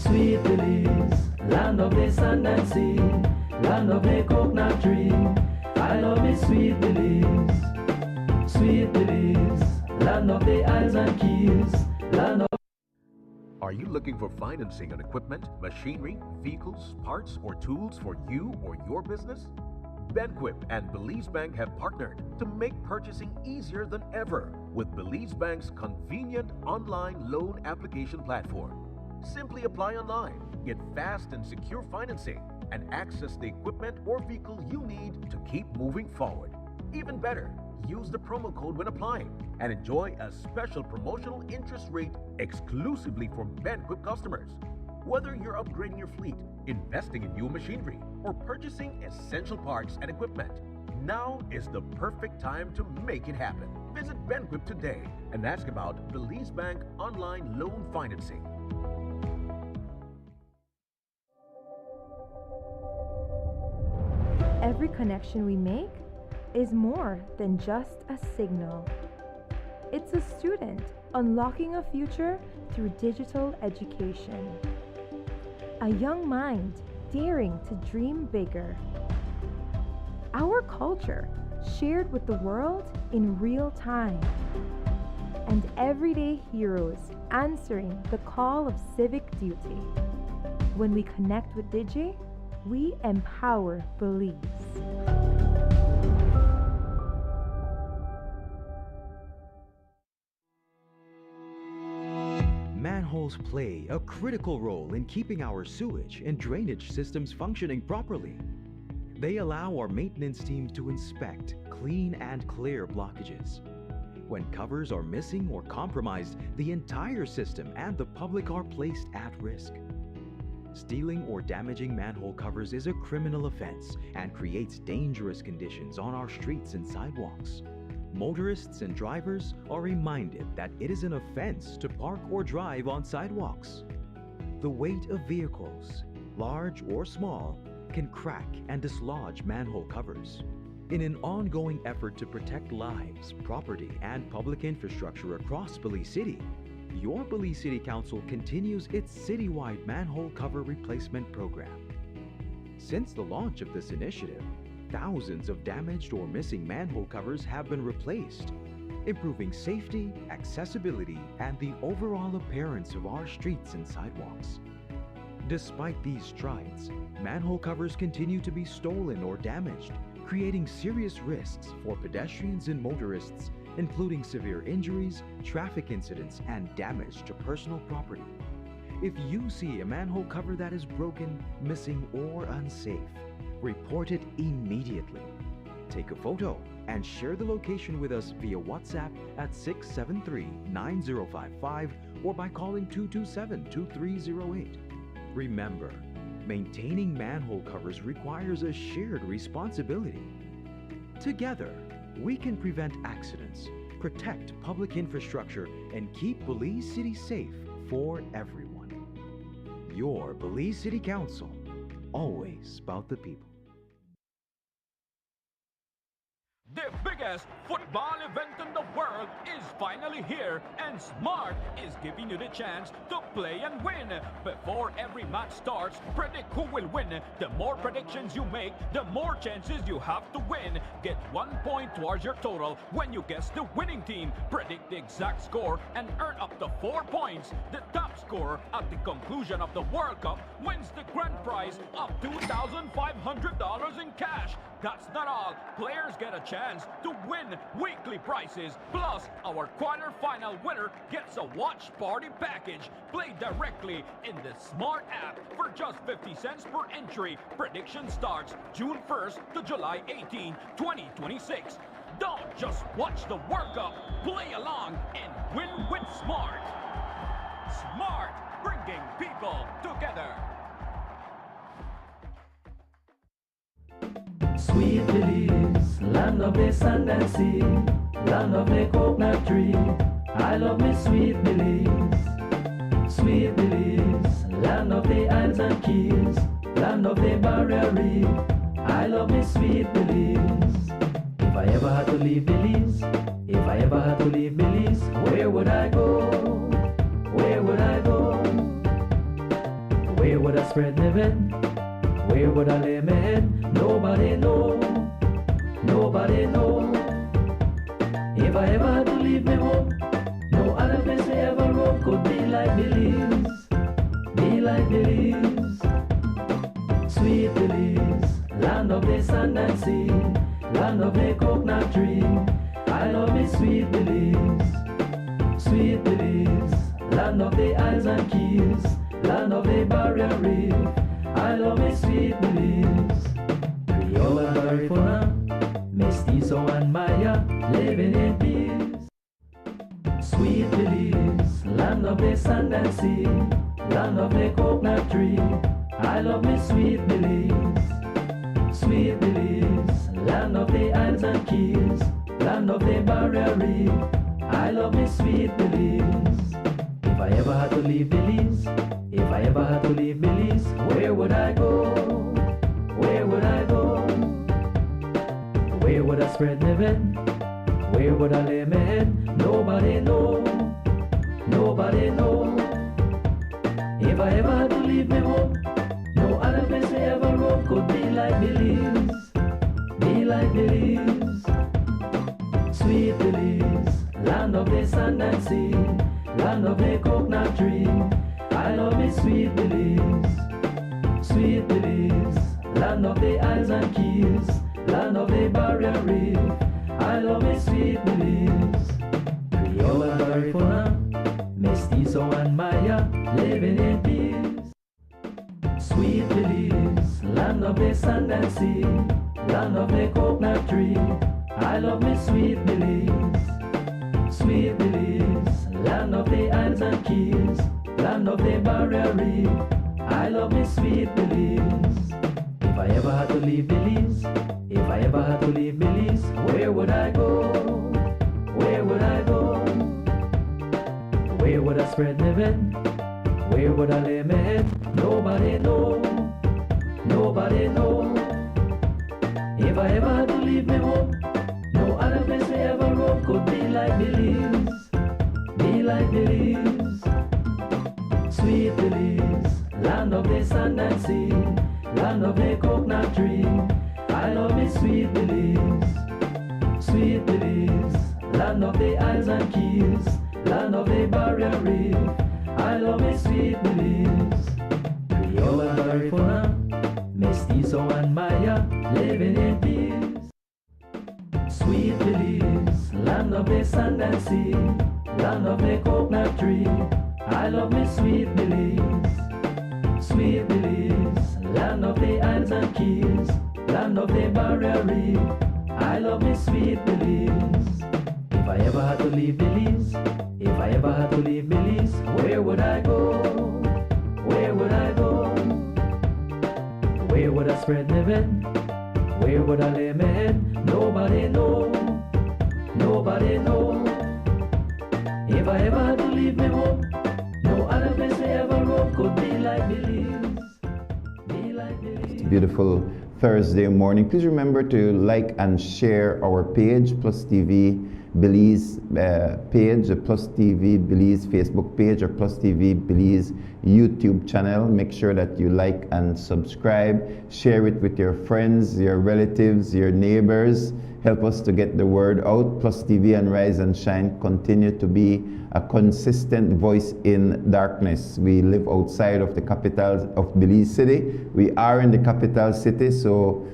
Sweet Belize, land of the sand and sea, land of the coconut tree. I love me sweet Belize. Sweet Belize, land of the isles and keys, land of... Are you looking for financing on equipment, machinery, vehicles, parts, or tools for you or your business? Benquip and Belize Bank have partnered to make purchasing easier than ever with Belize Bank's convenient online loan application platform. Simply apply online, get fast and secure financing, and access the equipment or vehicle you need to keep moving forward. Even better, use the promo code when applying and enjoy a special promotional interest rate exclusively for Benquip customers. Whether you're upgrading your fleet, investing in new machinery, or purchasing essential parts and equipment, now is the perfect time to make it happen. Visit Benquip today and ask about Belize Bank online loan financing. Every connection we make is more than just a signal. It's a student unlocking a future through digital education. A young mind daring to dream bigger. Our culture shared with the world in real time. And everyday heroes answering the call of civic duty. When we connect with Digi, We empower Belize. Manholes play a critical role in keeping our sewage and drainage systems functioning properly. They allow our maintenance team to inspect, clean, and clear blockages. When covers are missing or compromised, the entire system and the public are placed at risk. Stealing or damaging manhole covers is a criminal offense and creates dangerous conditions on our streets and sidewalks. Motorists and drivers are reminded that it is an offense to park or drive on sidewalks. The weight of vehicles, large or small, can crack and dislodge manhole covers. In an ongoing effort to protect lives, property, and public infrastructure across Belize City, your Belize City Council continues its citywide manhole cover replacement program. Since the launch of this initiative, thousands of damaged or missing manhole covers have been replaced, improving safety, accessibility, and the overall appearance of our streets and sidewalks. Despite these strides, manhole covers continue to be stolen or damaged, creating serious risks for pedestrians and motorists, including severe injuries, traffic incidents, and damage to personal property. If you see a manhole cover that is broken, missing, or unsafe, report it immediately. Take a photo and share the location with us via WhatsApp at 673-9055 or by calling 227-2308. Remember, maintaining manhole covers requires a shared responsibility. Together, we can prevent accidents, protect public infrastructure, and keep Belize City safe for everyone. Your Belize City Council, always about the people. The biggest football event in the world is finally here, and Smart is giving you the chance to play and win. Before every match starts, predict who will win. The more predictions you make, the more chances you have to win. Get 1 point towards your total when you guess the winning team. Predict the exact score and earn up to 4 points. The top scorer at the conclusion of the World Cup wins the grand prize of $2,500 in cash. That's not all. Players get a chance to win weekly prizes. Plus, our quarter-final winner gets a watch party package. Play directly in the Smart app for just 50 cents per entry. Prediction starts June 1st to July 18, 2026. Don't just watch the World Cup. Play along and win with Smart. Smart, bringing people together. Sweet Belize, land of the sand and sea, land of the coconut tree. I love me sweet Belize. Sweet Belize, land of the islands and keys, land of the barrier reef. I love me sweet Belize. If I ever had to leave Belize, if I ever had to leave Belize, where would I go? Where would I go? Where would I spread my bed? Where would I lay my head? Nobody know. Nobody know. If I ever had to leave my home, no other place I ever roam could be like Belize. Be like Belize. Sweet Belize, land of the sand and sea, land of the coconut tree. I love me sweet Belize. Sweet Belize, land of the islands and keys, land of the barrier reef. I love me sweet Belize. Creole and Garifuna, Mestizo and Maya, living in peace. Sweet Belize, land of the sand and sea, land of the coconut tree. I love me sweet Belize. Sweet Belize, land of the islands and keys, land of the barrier reef. I love me sweet Belize. If I ever had to leave Belize, if I ever had to leave Belize, where would I go? Where would I go? Where would I spread my bed? Where would I lay my head? Nobody know. Nobody know. If I ever had to leave my home, no other place I ever roam could be like Belize. Be like Belize. Sweet Belize, land of the sand and sea, land of the coconut tree. I love me sweet Belize. Sweet Belize, land of the isles and keys, land of the barrier reef. I love me sweet Belize. Creole and Garifuna, Mestizo and Maya, living in peace. Sweet Belize, land of the sand and sea, land of the coconut tree. I love me sweet Belize. Sweet Belize, land of the isles and keys, land of the barrier reef. I love me sweet Belize. If I ever had to leave Belize, if I ever had to leave Belize, where would I go? Where would I go? Where would I spread my bed? Where would I lay my head? Nobody know. Nobody know. If I ever had to leave me home, no other place I ever roam could be like Belize. Be like Belize. Sweet Belize, land of the sand and sea, land of the coconut tree. I love me sweet Belize. Sweet Belize, land of the isles and keys, land of the barrier reef. I love me sweet Belize. Creole and Garifuna, Mestizo and Maya, living in peace. Sweet Belize, land of the sand and sea, land of the coconut tree. I love me sweet Belize. Sweet Belize, land of the isles and keys, land of the barrier reef. I love me sweet Belize. If I ever had to leave Belize, if I ever had to leave Belize, where would I go? Where would I go? Where would I spread my bed? Where would I lay my head? Nobody know. Nobody know. If I ever had to leave me home, no other place I ever roam could be like Belize. Be like Belize. Beautiful Thursday morning. Please remember to like and share our page, PlusTV Belize page, the PlusTV Belize Facebook page, or PlusTV Belize YouTube channel. Make sure that you like and subscribe. Share it with your friends, your relatives, your neighbors. Help us to get the word out. PlusTV and Rise and Shine continue to be a consistent voice in darkness. We live outside of the capital of Belize City. We are in the capital city, so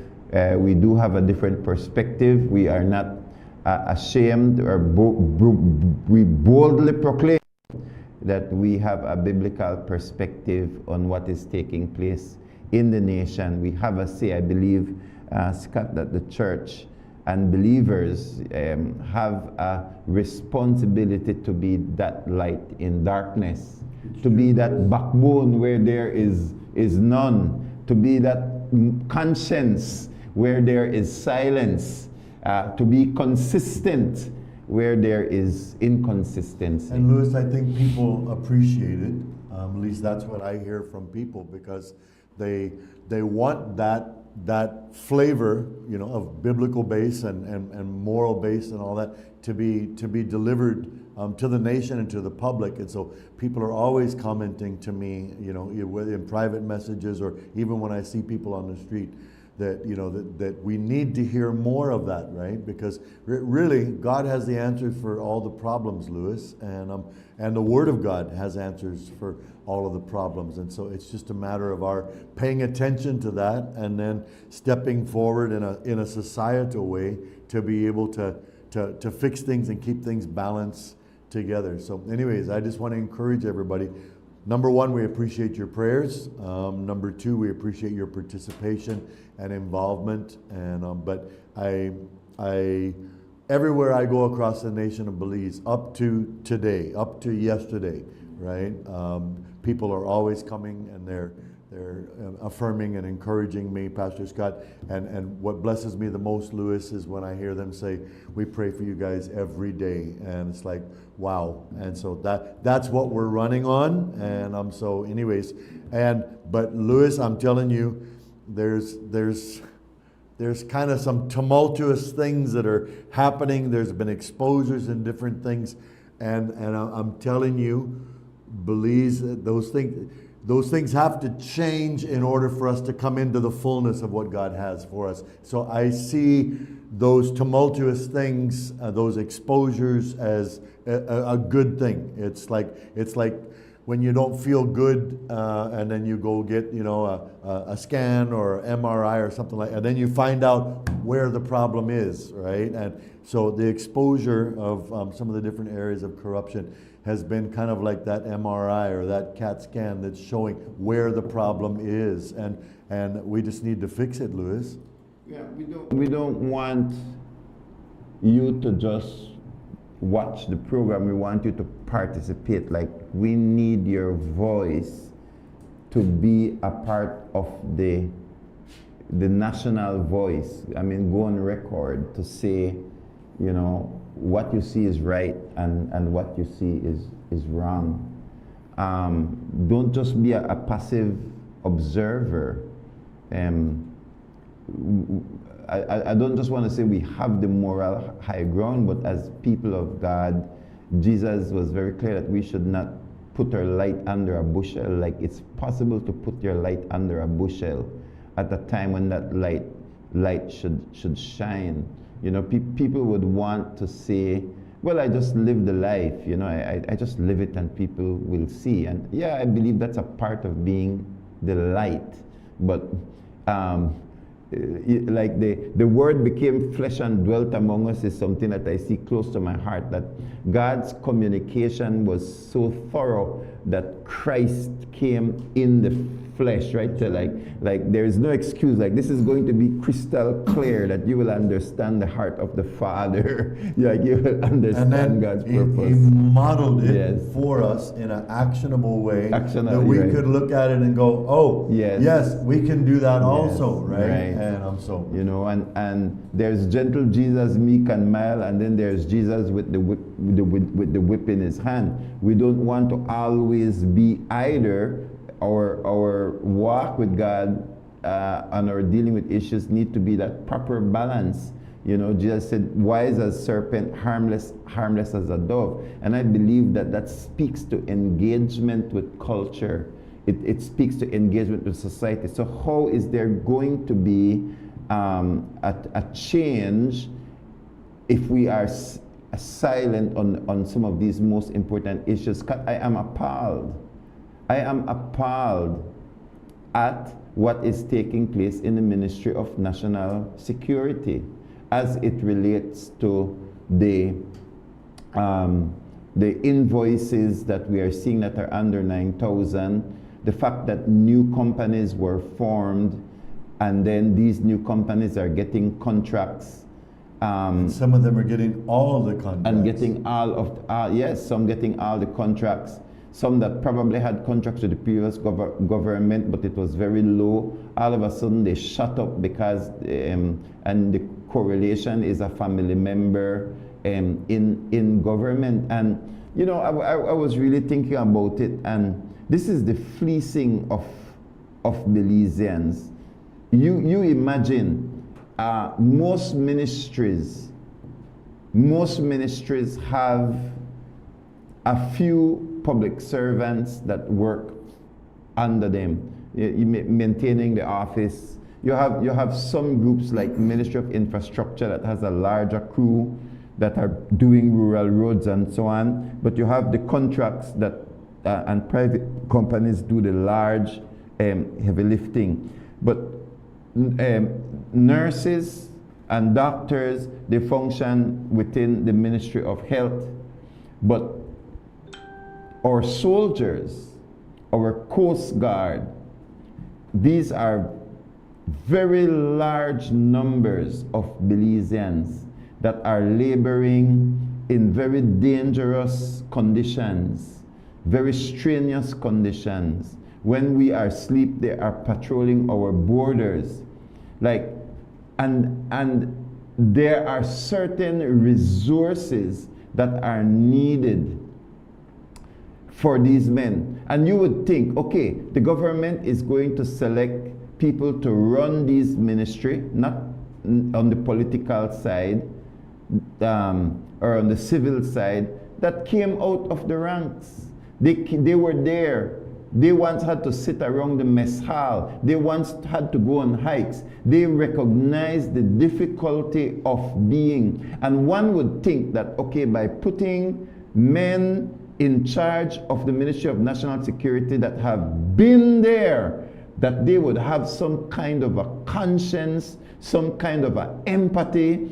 we do have a different perspective. We are not ashamed, or we boldly proclaim that we have a biblical perspective on what is taking place in the nation. We have a say, I believe, Scott, that the church and believers have a responsibility to be that light in darkness, to be that backbone where there is none, to be that conscience where there is silence, to be consistent where there is inconsistency. And Louis, I think people appreciate it. At least that's what I hear from people, because they want that flavor, you know, of biblical base and moral base and all that to be delivered to the nation and to the public. And so people are always commenting to me, you know, in private messages, or even when I see people on the street, that, you know, that we need to hear more of that, right? Because really, God has the answers for all the problems, Louis, and the Word of God has answers for all of the problems. And so it's just a matter of our paying attention to that, and then stepping forward in a societal way to be able to fix things and keep things balanced together. So anyways, I just want to encourage everybody. Number one, we appreciate your prayers. Number two, we appreciate your participation and involvement. And but I everywhere I go across the nation of Belize, up to today, up to yesterday, right? People are always coming, and they're affirming and encouraging me, Pastor Scott. And what blesses me the most, Louis, is when I hear them say, "We pray for you guys every day," and it's like, wow. And so that's what we're running on. And so anyways, but Louis, I'm telling you, there's kind of some tumultuous things that are happening. There's been exposures and different things, and I'm telling you, Belize, those things have to change in order for us to come into the fullness of what God has for us. So I see those tumultuous things, those exposures, as a good thing. It's like when you don't feel good, and then you go get, you know, a scan or MRI or something like that, and then you find out where the problem is, right? And so the exposure of some of the different areas of corruption has been kind of like that MRI or that CAT scan that's showing where the problem is, and we just need to fix it, Louis. Yeah, we don't want you to just watch the program. We want you to participate. Like, we need your voice to be a part of the national voice. I mean, go on record to say, you know, what you see is right and what you see is wrong. Don't just be a passive observer. I don't just want to say we have the moral high ground, but as people of God, Jesus was very clear that we should not put our light under a bushel. Like, it's possible to put your light under a bushel at a time when that light should shine. You know, people would want to say, well, I just live the life, you know, I just live it and people will see. And yeah, I believe that's a part of being the light. But like the word became flesh and dwelt among us is something that I see close to my heart, that God's communication was so thorough that Christ came in the flesh, right? So like there is no excuse. Like, this is going to be crystal clear that you will understand the heart of the Father. Like, you will understand God's purpose. He modeled it for us in an actionable way that we could look at it and go, oh, yes, we can do that also, right? And so, you know, and there's gentle Jesus, meek and mild, and then there's Jesus with the whip in his hand. We don't want to always be either. Our walk with God and our dealing with issues need to be that proper balance. You know, Jesus said, wise as serpent, harmless as a dove. And I believe that speaks to engagement with culture. It speaks to engagement with society. So how is there going to be a change if we are silent on some of these most important issues? I am appalled. I am appalled at what is taking place in the Ministry of National Security as it relates to the invoices that we are seeing that are under 9,000, the fact that new companies were formed, and then these new companies are getting contracts. Some of them are getting all the contracts. And getting all of, yes, some getting all the contracts. Some that probably had contracts with the previous government, but it was very low. All of a sudden, they shut up because, and the correlation is a family member in government. And, you know, I was really thinking about it, and this is the fleecing of Belizeans. You imagine most ministries have a few public servants that work under them, maintaining the office. You have some groups like Ministry of Infrastructure that has a larger crew that are doing rural roads and so on. But you have the contracts that and private companies do the large heavy lifting. But nurses and doctors, they function within the Ministry of Health. But our soldiers, our Coast Guard, these are very large numbers of Belizeans that are laboring in very dangerous conditions, very strenuous conditions. When we are asleep, they are patrolling our borders. Like, and there are certain resources that are needed for these men. And you would think, okay, the government is going to select people to run these ministry, not on the political side or on the civil side, that came out of the ranks. They were there. They once had to sit around the mess hall. They once had to go on hikes. They recognized the difficulty of being. And one would think that, okay, by putting men in charge of the Ministry of National Security that have been there, that they would have some kind of a conscience, some kind of a empathy,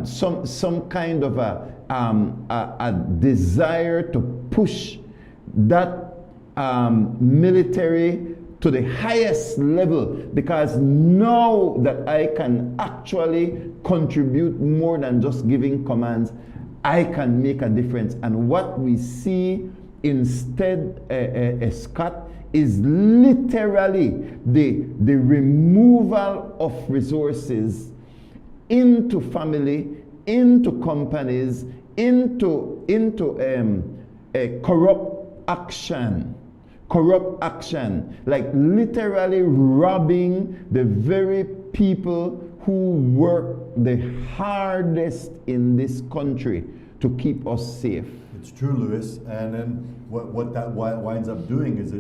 some kind of a desire to push that military to the highest level, because now that I can actually contribute more than just giving commands, I can make a difference. And what we see instead, Scott, is literally the removal of resources into family, into companies, into corrupt action, like literally robbing the very people who work the hardest in this country to keep us safe. It's true, Louis. And then what that winds up doing is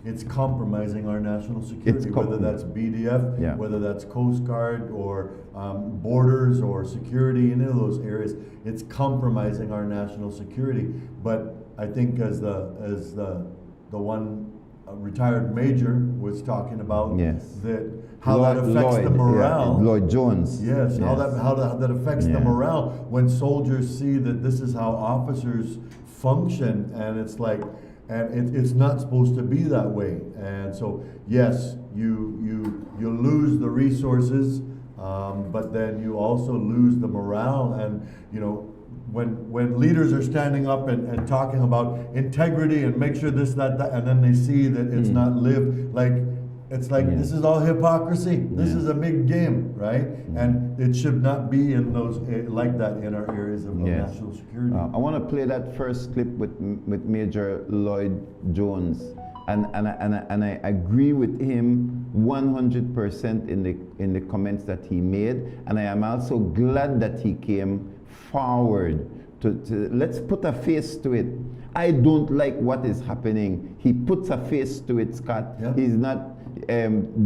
it's compromising our national security, whether that's BDF, whether that's Coast Guard or borders or security in any of those areas. It's compromising our national security. But I think as the one retired major was talking about, that how that affects the morale. Lloyd Jones. Yes, how that affects the morale when soldiers see that this is how officers function, and it's like, and it's not supposed to be that way. And so yes, you lose the resources, but then you also lose the morale. And you know, when leaders are standing up and talking about integrity and make sure this, that, and then they see that it's not lived, like, it's like, this is all hypocrisy. This is a big game, right? And it should not be in those, like that in our areas of national security. I want to play that first clip with Major Lloyd Jones. And I agree with him 100% in the comments that he made. And I am also glad that he came forward to let's put a face to it. I don't like what is happening. He puts a face to it, Scott. He's not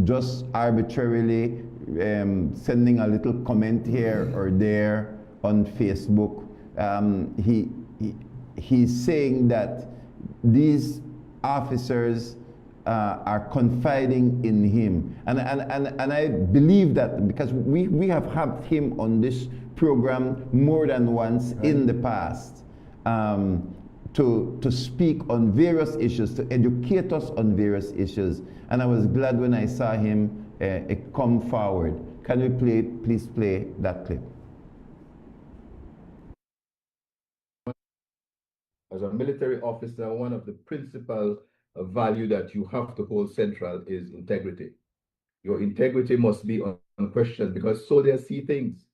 just arbitrarily sending a little comment here or there on Facebook. He's saying that these officers are confiding in him, and I believe that because we have had him on this program more than once in the past, to speak on various issues, to educate us on various issues. And I was glad when I saw him come forward. Can we please play that clip? As a military officer, one of the principal value that you have to hold central is integrity. Your integrity must be unquestioned, because soldiers see things.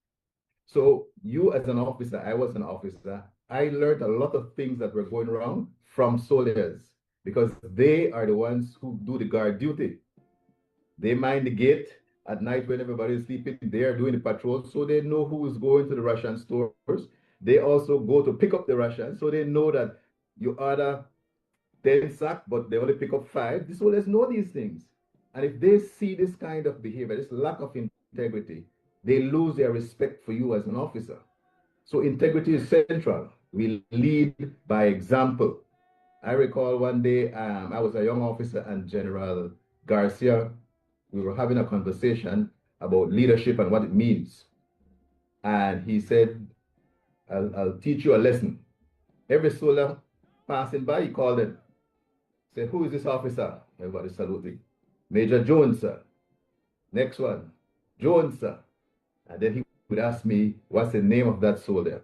So you as an officer, I was an officer, I learned a lot of things that were going wrong from soldiers, because they are the ones who do the guard duty. They mind the gate at night when everybody is sleeping. They are doing the patrol, so they know who is going to the Russian stores. They also go to pick up the Russians, so they know that you order 10 sacks, but they only pick up 5. The soldiers know these things. And if they see this kind of behavior, this lack of integrity, they lose their respect for you as an officer. So integrity is central. We lead by example. I recall one day, I was a young officer, and General Garcia, we were having a conversation about leadership and what it means. And he said, I'll teach you a lesson. Every soldier passing by, he called him. Said, who is this officer? Everybody saluting. Major Jones, sir. Next one, Jones, sir. And then he would ask me, what's the name of that soldier?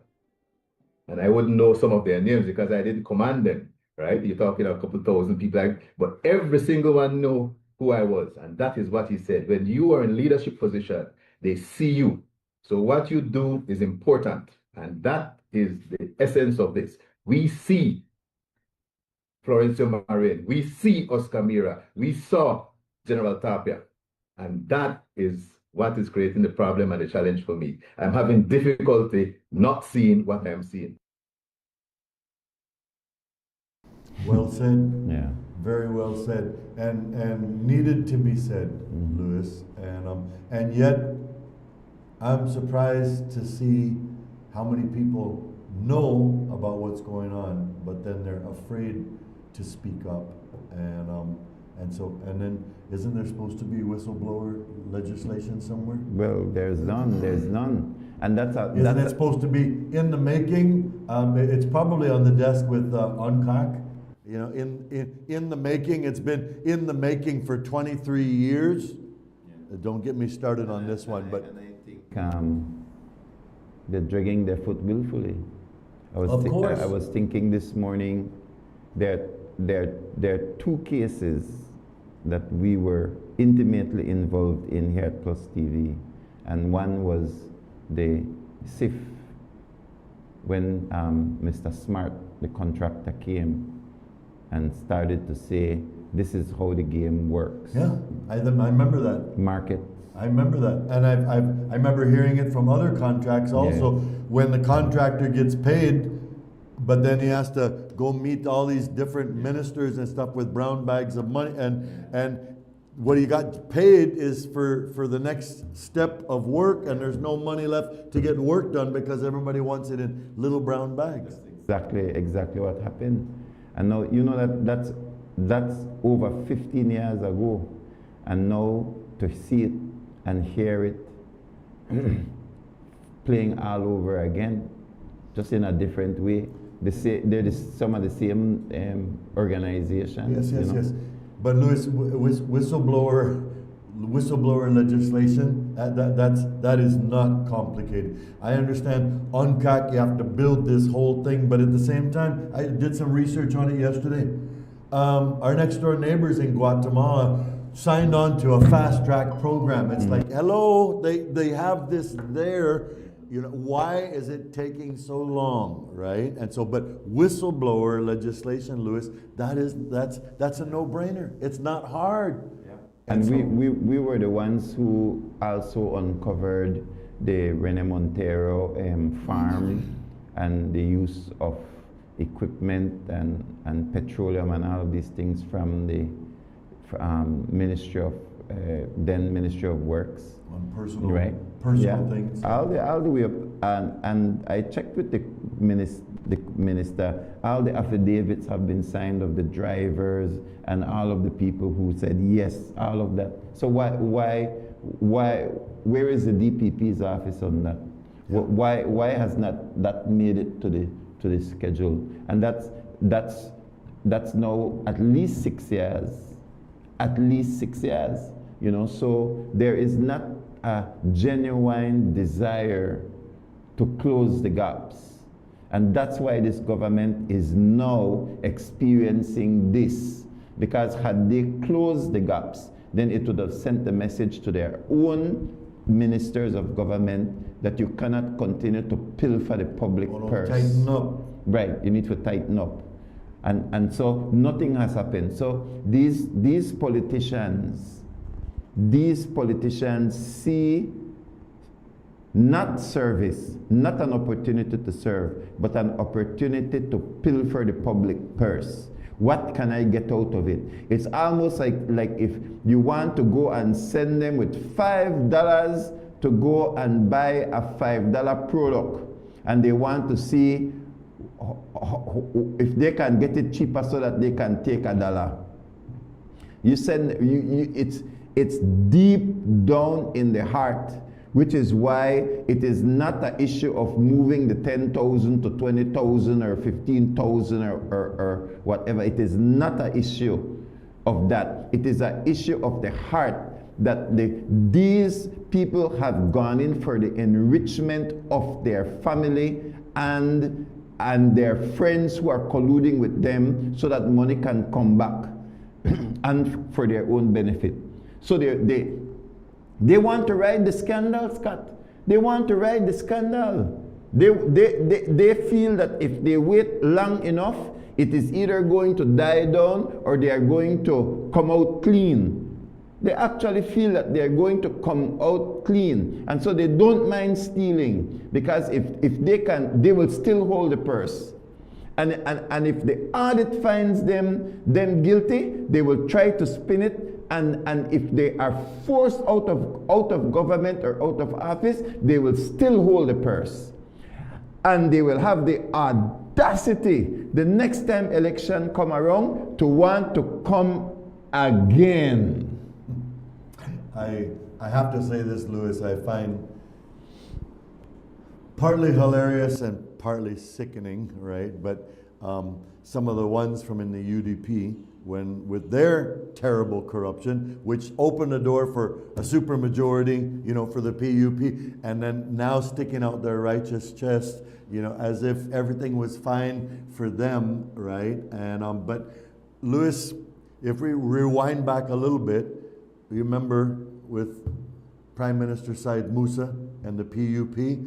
And I wouldn't know some of their names because I didn't command them, right? You're talking a couple thousand people, but every single one knew who I was. And that is what he said. When you are in leadership position, they see you. So what you do is important. And that is the essence of this. We see Florencio Marin, we see Oscar Mira, we saw General Tapia. And that is what is creating the problem and the challenge for me. I'm having difficulty not seeing what I'm seeing. Well said. Yeah. Very well said, and needed to be said, Louis. And yet, I'm surprised to see how many people know about what's going on, but then they're afraid to speak up. And then isn't there supposed to be whistleblower legislation somewhere? Well, there's none. And Isn't it supposed to be in the making? It's probably on the desk with UNCAC. You know, in the making. It's been in the making for 23 years. Don't get me started on this one, but I think they're dragging their foot willfully. Of course. I was thinking this morning that there are two cases that we were intimately involved in here at PlusTV, and one was the SIF, when Mr. Smart, the contractor, came and started to say, this is how the game works. Yeah, I remember that. Market. I remember that. And I remember hearing it from other contracts also, when the contractor gets paid, but then he has to go meet all these different ministers and stuff with brown bags of money, and what he got paid is for the next step of work, and there's no money left to get work done because everybody wants it in little brown bags. Exactly what happened. And now, you know, that's over 15 years ago, and now to see it and hear it playing all over again, just in a different way. They're some of the same organizations. Yes. But Louis, whistleblower legislation, that is not complicated. I understand UNCAC, you have to build this whole thing, but at the same time, I did some research on it yesterday. Our next door neighbors in Guatemala signed on to a fast track program. It's like, hello, they have this there. You know, why is it taking so long, right? And so, but whistleblower legislation, Louis, that's a no-brainer. It's not hard. Yeah. And we were the ones who also uncovered the Rene Montero farm and the use of equipment and petroleum and all of these things from the Ministry of Works. On personal, right? Personal things. All the way up, and I checked with the minister. All the affidavits have been signed of the drivers and all of the people who said yes, all of that. So why? Where is the DPP's office on that? Yeah. Why has not that made it to the schedule? And that's now at least 6 years. At least 6 years. You know, so there is not a genuine desire to close the gaps. And that's why this government is now experiencing this. Because had they closed the gaps, then it would have sent the message to their own ministers of government that you cannot continue to pilfer the public purse. Tighten up. Right, you need to tighten up. And so nothing has happened. So these politicians see not service, not an opportunity to serve, but an opportunity to pilfer the public purse. What can I get out of it? It's almost like if you want to go and send them with $5 to go and buy a $5 product, and they want to see if they can get it cheaper so that they can take $1. It's deep down in the heart, which is why it is not an issue of moving the 10,000 to 20,000 or 15,000 or whatever. It is not an issue of that. It is an issue of the heart that these people have gone in for the enrichment of their family and their friends who are colluding with them so that money can come back and for their own benefit. So they want to ride the scandal, Scott. They want to ride the scandal. They feel that if they wait long enough, it is either going to die down or they are going to come out clean. They actually feel that they are going to come out clean. And so they don't mind stealing, because if they can, they will still hold the purse. And if the audit finds them guilty, they will try to spin it. And if they are forced out of government or out of office, they will still hold the purse. and they will have the audacity the next time election come around to want to come again. I have to say this, Louis, I find partly hilarious and partly sickening, right? But some of the ones from in the UDP, when with their terrible corruption, which opened the door for a supermajority, you know, for the PUP, and then now sticking out their righteous chest, you know, as if everything was fine for them, right? And but Louis, if we rewind back a little bit, you remember with Prime Minister Said Musa and the PUP,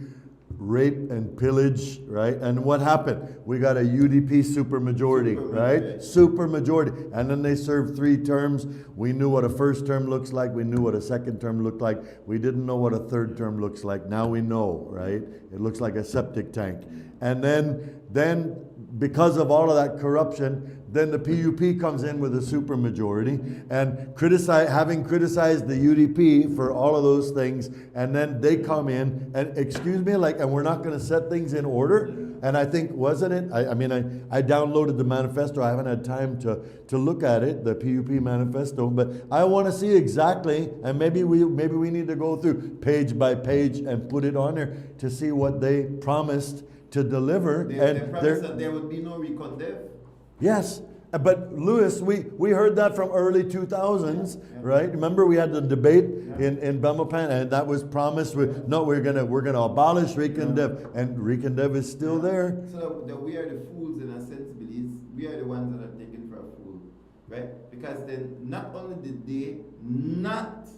rape and pillage, right? And what happened? We got a UDP supermajority, right? Supermajority. And then they served 3 terms. We knew what a first term looks like. We knew what a second term looked like. We didn't know what a third term looks like. Now we know, right? It looks like a septic tank. And then because of all of that corruption, then the PUP comes in with a supermajority and having criticized the UDP for all of those things, and then they come in and, excuse me, like, and we're not going to set things in order. And I think, wasn't it? I mean, I downloaded the manifesto. I haven't had time to look at it, the PUP manifesto, but I want to see exactly, and maybe we need to go through page by page and put it on there to see what they promised to deliver. They promised that there would be no recondev. Yes, but Louis, we heard that from early 2000s, right? Remember we had the debate in Belmopan, and that was promised. We're gonna abolish recondev, and recondev is still there. So we are the fools in a sense, Belize. We are the ones that are taken for a fool, right? Because then not only did they not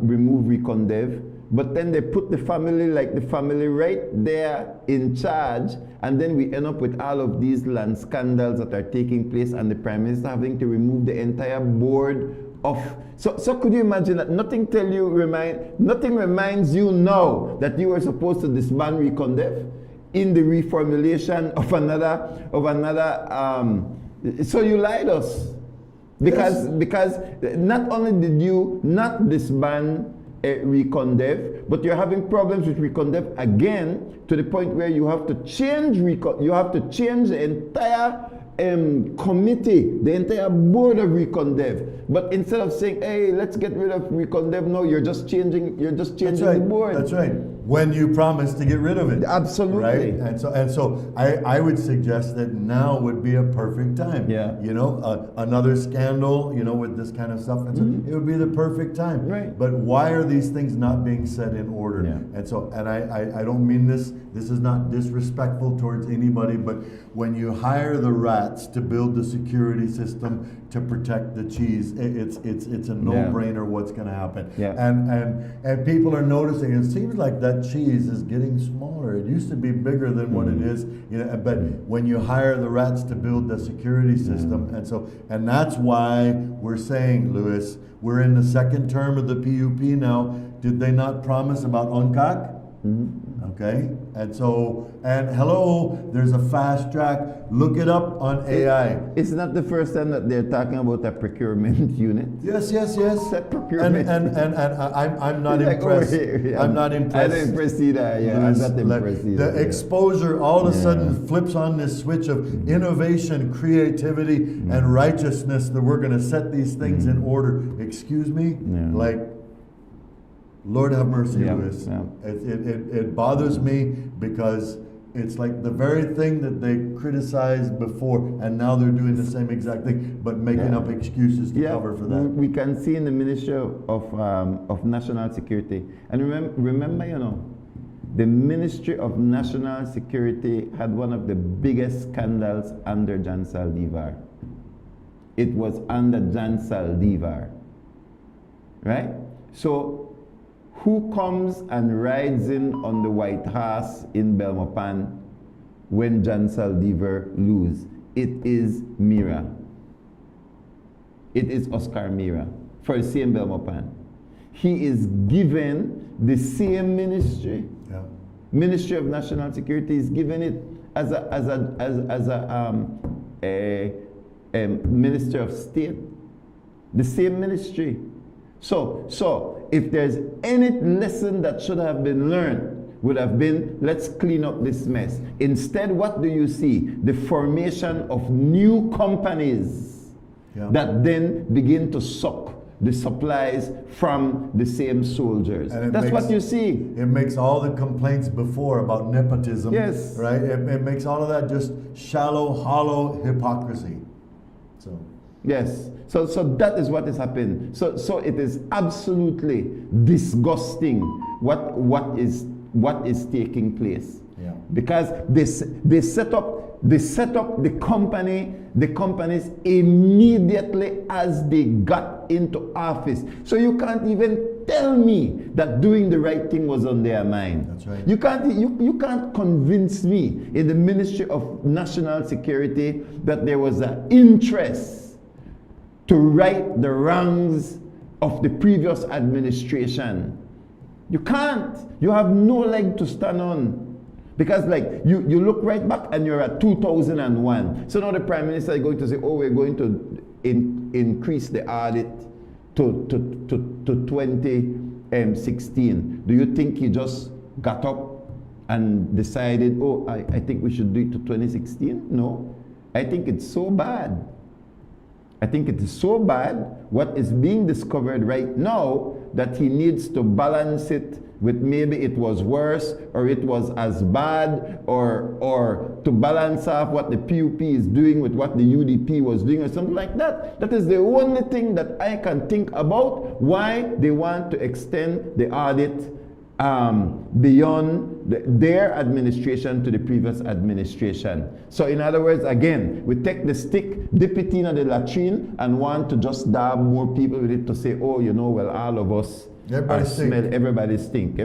remove recondev, but then they put the family right there in charge, and then we end up with all of these land scandals that are taking place, and the Prime Minister having to remove the entire board of. So could you imagine that nothing reminds you now that you were supposed to disband recondev in the reformulation of another. So you lied us. Because not only did you not disband recondev, but you're having problems with recondev again, to the point where you have to change the entire committee, the entire board of recondev. But instead of saying, hey, let's get rid of recondev, no, you're just changing the board. That's right. When you promised to get rid of it. Absolutely. Right? And so I would suggest that now would be a perfect time. Yeah. You know, another scandal, you know, with this kind of stuff. And so it would be the perfect time. Right. But why are these things not being set in order? Yeah. And I don't mean this is not disrespectful towards anybody, but when you hire the rats to build the security system to protect the cheese, it's a no-brainer what's going to happen. Yeah. And people are noticing, it seems like that cheese is getting smaller. It used to be bigger than what it is, you know, but when you hire the rats to build the security system, and that's why we're saying, Louis, we're in the second term of the PUP now. Did they not promise about UNCAC? Okay, and hello, there's a fast track. Look it up on AI. It's not the first time that they're talking about a procurement unit. Yes. That procurement. And I'm not impressed. I'm not impressed. I don't impress either. Yeah, I'm not impressed either. The exposure all of a sudden flips on this switch of innovation, creativity, and righteousness, that we're going to set these things in order. Excuse me, like. Lord have mercy, Louis. It bothers me because it's like the very thing that they criticized before, and now they're doing the same exact thing, but making up excuses to cover for that. We can see in the Ministry of National Security, and remember, you know, the Ministry of National Security had one of the biggest scandals under Jan Saldivar. It was under Jan Saldivar, right? So who comes and rides in on the white horse in Belmopan when Jan Saldivar lose? It is Mira. It is Oscar Mira for the same Belmopan. He is given the same ministry. Ministry of National Security is given it as a Minister of State. The same ministry. So if there's any lesson that should have been learned would have been, let's clean up this mess. Instead, what do you see? The formation of new companies that then begin to suck the supplies from the same soldiers. That's what you see. It makes all the complaints before about nepotism. Yes. Right? It makes all of that just shallow, hollow hypocrisy. So. Yes. So that is what is happening. So it is absolutely disgusting what is taking place. Yeah. Because they set up the companies immediately as they got into office. So you can't even tell me that doing the right thing was on their mind. That's right. You can't convince me in the Ministry of National Security that there was an interest to right the wrongs of the previous administration. You can't. You have no leg to stand on. Because like you look right back and you're at 2001. So now the Prime Minister is going to say, oh, we're going to increase the audit to 2016. Do you think he just got up and decided, oh, I think we should do it to 2016? No. I think it's so bad. I think it is so bad what is being discovered right now that he needs to balance it with maybe it was worse or it was as bad or to balance off what the PUP is doing with what the UDP was doing or something like that. That is the only thing that I can think about why they want to extend the audit beyond their administration to the previous administration. So in other words, again, we take the stick, dip it in the latrine, and want to just dab more people with it to say, oh, you know, well, all of us everybody stink.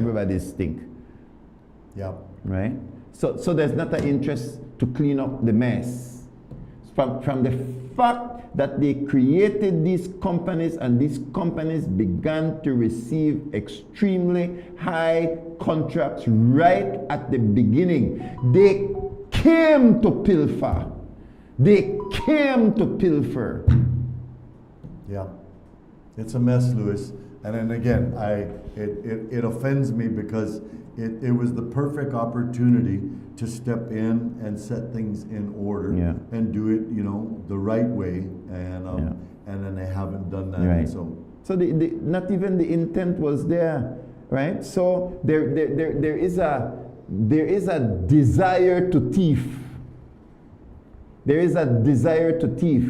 Yeah. Right? So there's not an interest to clean up the mess. From the fact that they created these companies and these companies began to receive extremely high contracts right at the beginning. They came to pilfer. They came to pilfer. Yeah. It's a mess, Louis. And then again, it offends me because it was the perfect opportunity to step in and set things in order and do it, you know, the right way. And then they haven't done that. Right. So not even the intent was there, right? So there is a desire to thief. There is a desire to thief,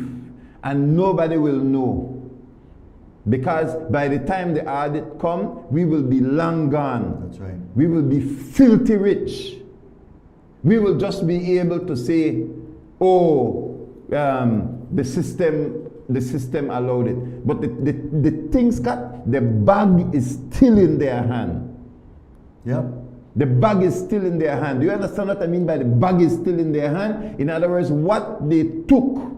and nobody will know. Because by the time the audit comes, we will be long gone. That's right. We will be filthy rich. We will just be able to say, oh, the system allowed it. But the thing, Scott, the bag is still in their hand. Yeah. The bag is still in their hand. Do you understand what I mean by the bag is still in their hand? In other words, what they took,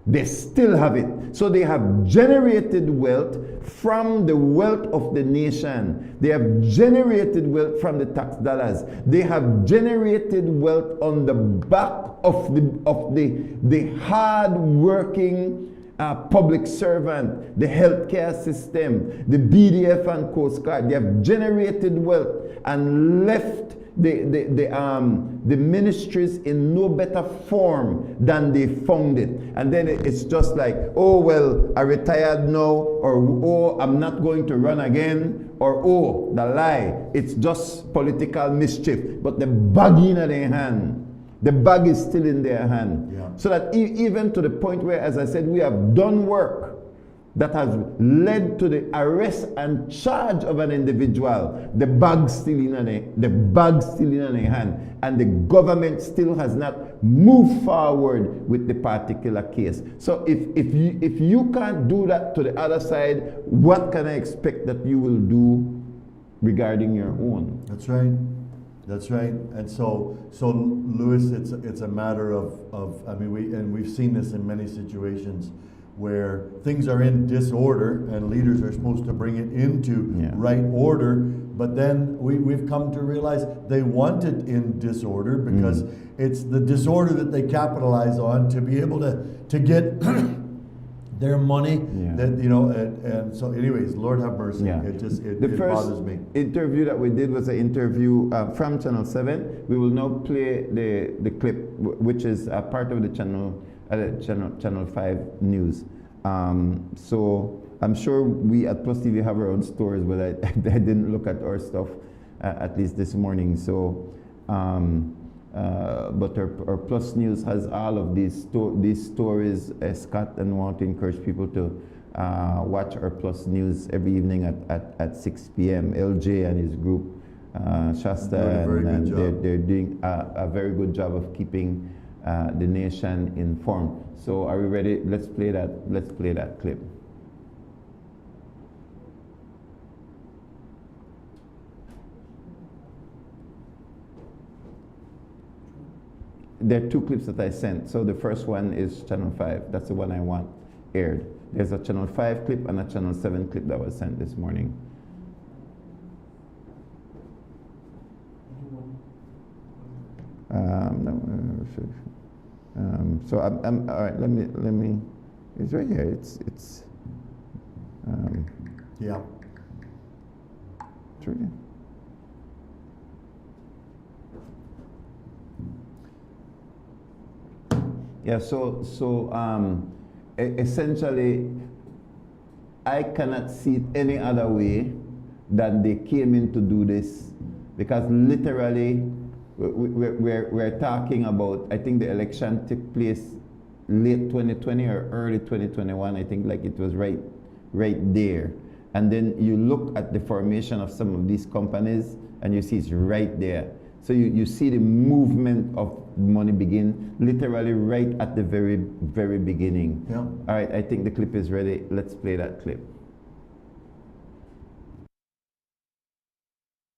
they still have it. So they have generated wealth from the wealth of the nation. They have generated wealth from the tax dollars. They have generated wealth on the back of the hard-working public servant, the healthcare system, the BDF and Coast Guard. They have generated wealth and left the ministries in no better form than they found it. And then it's just like, oh, well, I retired now, or oh, I'm not going to run again, or oh, the lie, it's just political mischief. But the bag in their hand, the bag is still in their hand. Yeah. So that even to the point where, as I said, we have done work that has led to the arrest and charge of an individual, the bag still in their hand, and the government still has not moved forward with the particular case. So if you can't do that to the other side, what can I expect that you will do regarding your own? That's right. That's right. And so Louis, it's a matter of I mean, we've seen this in many situations where things are in disorder and leaders are supposed to bring it into right order, but then we've come to realize they want it in disorder because it's the disorder that they capitalize on to be able to get their money. Yeah. That and so, anyways, Lord have mercy. Yeah. It just the it first bothers me. interview that we did was an interview from Channel 7. We will now play the clip, which is part of the Channel 5 news. So I'm sure we at Plus TV have our own stories, but I didn't look at our stuff at least this morning. So, but our Plus News has all of these stories. Scott, and want to encourage people to watch our Plus News every evening at 6 p.m. LJ and his group, Shasta, and they're doing a very good job of keeping the nation informed. So are we ready? Let's play that clip. There are two clips that I sent. So the first one is Channel 5. That's the one I want aired. There's a Channel 5 clip and a Channel 7 clip that was sent this morning. So I'm all right. Let me. It's right here. It's. Yeah. It's right here. Yeah, essentially, I cannot see it any other way that they came in to do this, because literally, we're talking about, I think the election took place late 2020 or early 2021. I think like it was right there. And then you look at the formation of some of these companies and you see it's right there. So you see the movement of money begin literally right at the very beginning. Yeah. All right, I think the clip is ready. Let's play that clip.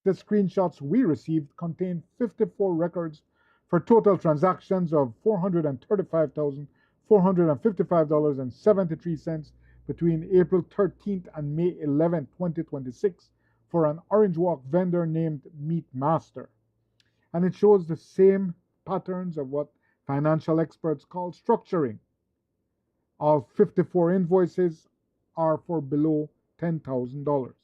The screenshots we received contain 54 records for total transactions of $435,455.73 between April 13th and May 11th, 2026 for an Orange Walk vendor named Meat Master. And it shows the same patterns of what financial experts call structuring. All 54 invoices are for below $10,000.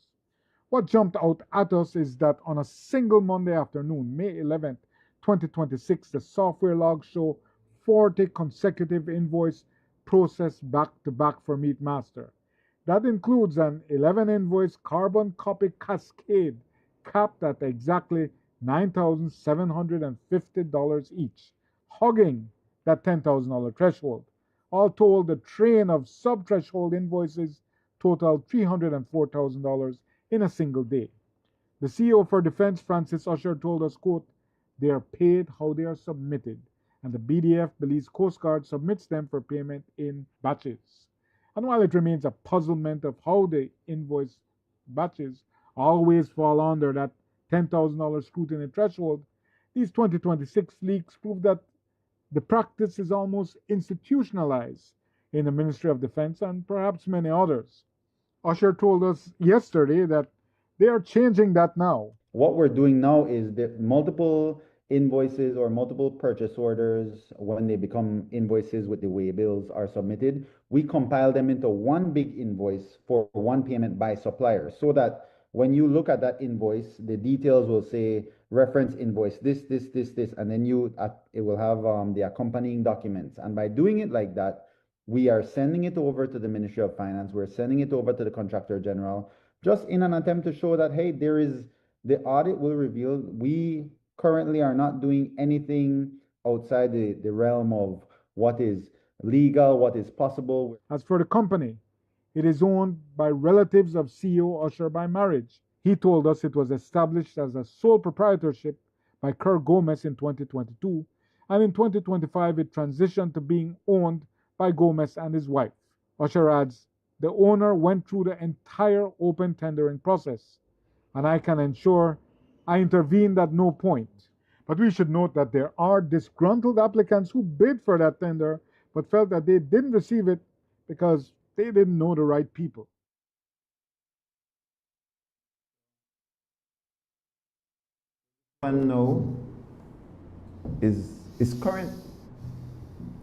What jumped out at us is that on a single Monday afternoon, May 11th, 2026, the software logs show 40 consecutive invoice processed back-to-back for Meat Master. That includes an 11 invoice carbon copy cascade capped at exactly $9,750 each, hugging that $10,000 threshold. All told, the train of sub-threshold invoices totaled $304,000 in a single day. The CEO for Defense, Francis Usher, told us, quote, "They are paid how they are submitted, and the BDF, Belize Coast Guard, submits them for payment in batches." And while it remains a puzzlement of how the invoice batches always fall under that $10,000 scrutiny threshold, these 2026 leaks prove that the practice is almost institutionalized in the Ministry of Defense and perhaps many others. Usher told us yesterday that they are changing that now. What we're doing now is that multiple invoices or multiple purchase orders, when they become invoices with the way bills are submitted, we compile them into one big invoice for one payment by supplier, so that when you look at that invoice, the details will say reference invoice this, and then it will have the accompanying documents. And by doing it like that, we are sending it over to the Ministry of Finance. We're sending it over to the Contractor General, just in an attempt to show that, hey, the audit will reveal we currently are not doing anything outside the realm of what is legal, what is possible. As for the company, it is owned by relatives of CEO Usher by marriage. He told us it was established as a sole proprietorship by Kirk Gomez in 2022, and in 2025 it transitioned to being owned by Gomez and his wife. Usher adds, "The owner went through the entire open tendering process, and I can ensure I intervened at no point." But we should note that there are disgruntled applicants who bid for that tender but felt that they didn't receive it because they didn't know the right people. One know is current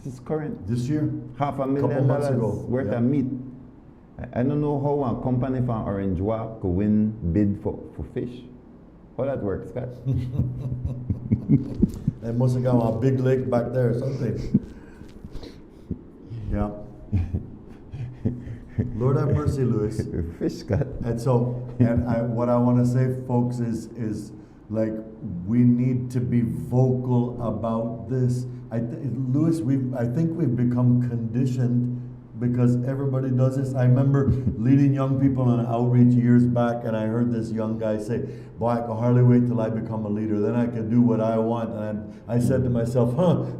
This is current. This year? $500,000 worth yeah. of meat. I don't know how a company from Orange Walk could win bid for fish. How that works, Scott? They must have got a big lake back there or something. Yeah. Lord have mercy, Louis. Fish, Scott. And so, what I want to say, folks, is like we need to be vocal about this. Louis, I think we've become conditioned because everybody does this. I remember leading young people on an outreach years back, and I heard this young guy say, boy, I can hardly wait till I become a leader. Then I can do what I want. And I said to myself,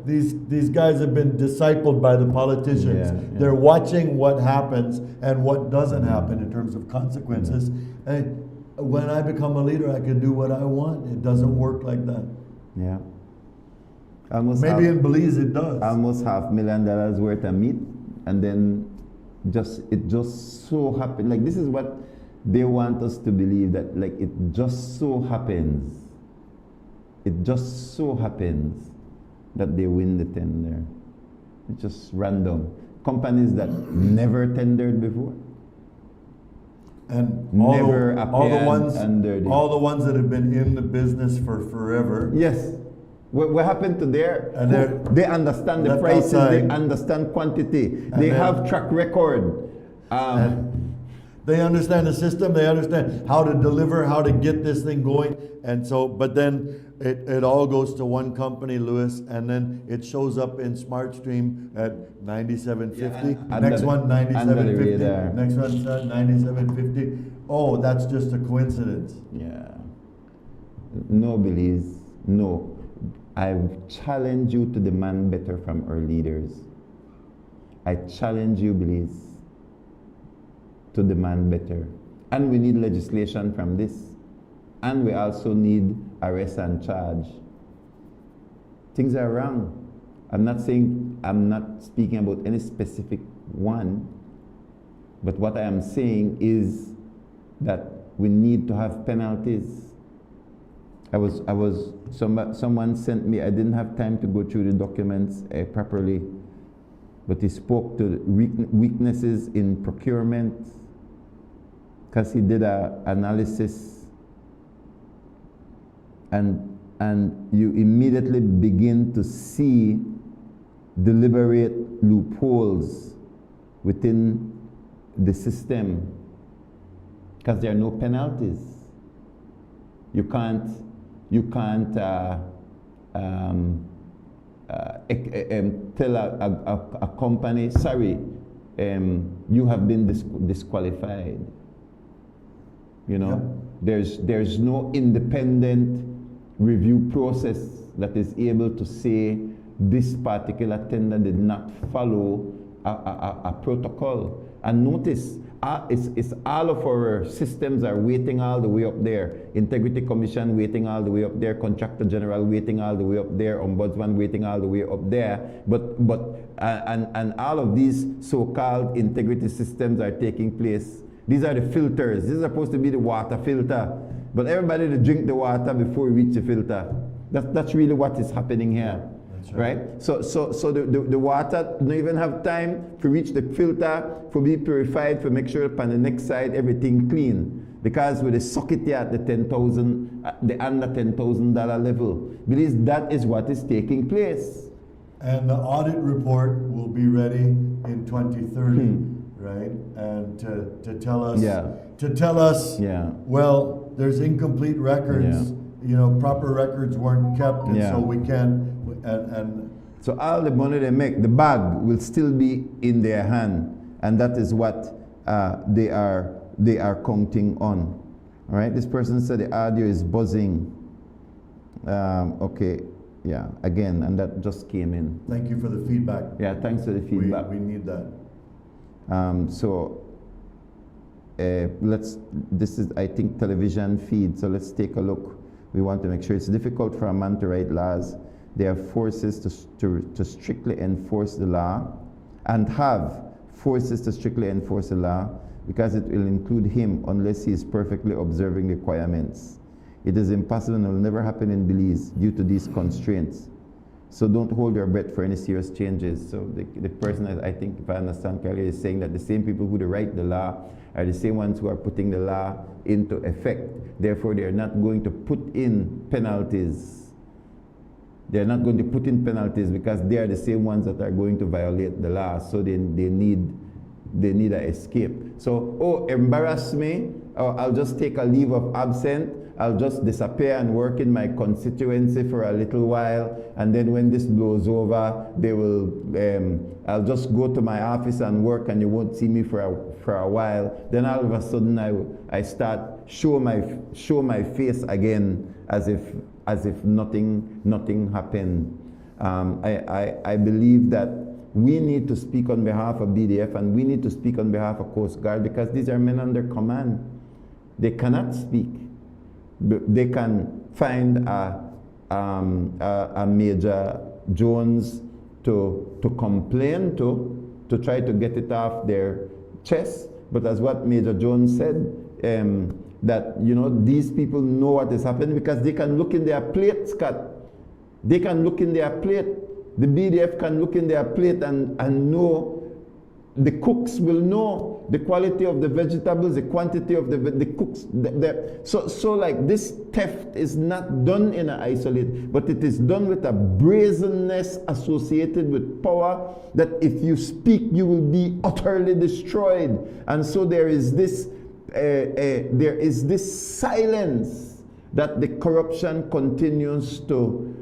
these guys have been discipled by the politicians. Yeah. They're watching what happens and what doesn't happen in terms of consequences. And when I become a leader, I can do what I want. It doesn't work like that. Yeah. Maybe in Belize it does. Almost $500,000 worth of meat. And then it just so happened, like this is what they want us to believe, that like it just so happens that they win the tender. It's just random. Companies that never tendered before. And all the ones that have been in the business for forever. Yes. What happened to they understand the prices, they understand quantity, they have track record. They understand the system, they understand how to deliver, how to get this thing going. And so, but then it all goes to one company, Louis, and then it shows up in SmartStream at $97.50. Next one, $97.50. Next one, $97.50. Oh, that's just a coincidence. Yeah. No, Belize, no. I challenge you to demand better from our leaders. I challenge you, Belize, to demand better. And we need legislation from this. And we also need arrest and charge. Things are wrong. I'm not speaking about any specific one, but what I am saying is that we need to have penalties. Someone sent me, I didn't have time to go through the documents properly, but he spoke to weaknesses in procurement because he did an analysis, and you immediately begin to see deliberate loopholes within the system because there are no penalties. You can't tell a company, sorry, you have been disqualified. You know, there's no independent review process that is able to say this particular tender did not follow a protocol. And notice, it's all of our systems are waiting all the way up there. Integrity Commission waiting all the way up there. Contractor General waiting all the way up there. Ombudsman waiting all the way up there. And all of these so-called integrity systems are taking place. These are the filters. This is supposed to be the water filter. But everybody to drink the water before we reach the filter. That's really what is happening here. Right? So the water don't even have time to reach the filter, for be purified, for make sure on the next side everything clean. Because with the suck it at the the under $10,000 level. Because that is what is taking place. And the audit report will be ready in 2030, right? And to tell us, well, there's incomplete records. You know, proper records weren't kept, and so we can't. So all the money they make, the bag will still be in their hand, and that is what they are counting on. All right. This person said the audio is buzzing. Okay. Yeah. Again, and that just came in. Thank you for the feedback. Yeah. Thanks for the feedback. We need that. This is, I think, television feed. So let's take a look. We want to make sure it's difficult for a man to write laws. There are forces to strictly enforce the law, and have forces to strictly enforce the law, because it will include him unless he is perfectly observing requirements. It is impossible and will never happen in Belize due to these constraints. So don't hold your breath for any serious changes. So the person, I think, if I understand correctly, is saying that the same people who write the law are the same ones who are putting the law into effect. Therefore, they are not going to put in penalties. They are not going to put in penalties because they are the same ones that are going to violate the law. So they need an escape. So, oh, embarrass me, or I'll just take a leave of absence. I'll just disappear and work in my constituency for a little while, and then when this blows over, they will. I'll just go to my office and work, and you won't see me for a while. Then all of a sudden, I start show my face again, as if nothing happened. I believe that we need to speak on behalf of BDF, and we need to speak on behalf of Coast Guard, because these are men under command. They cannot speak. They can find a Major Jones to complain to try to get it off their chest. But as what Major Jones said, that these people know what is happening because they can look in their plate, Scott. They can look in their plate. The BDF can look in their plate and know. The cooks will know the quality of the vegetables, the quantity of the cooks. So like this theft is not done in an isolate, but it is done with a brazenness associated with power that if you speak, you will be utterly destroyed. And so there is this silence that the corruption continues to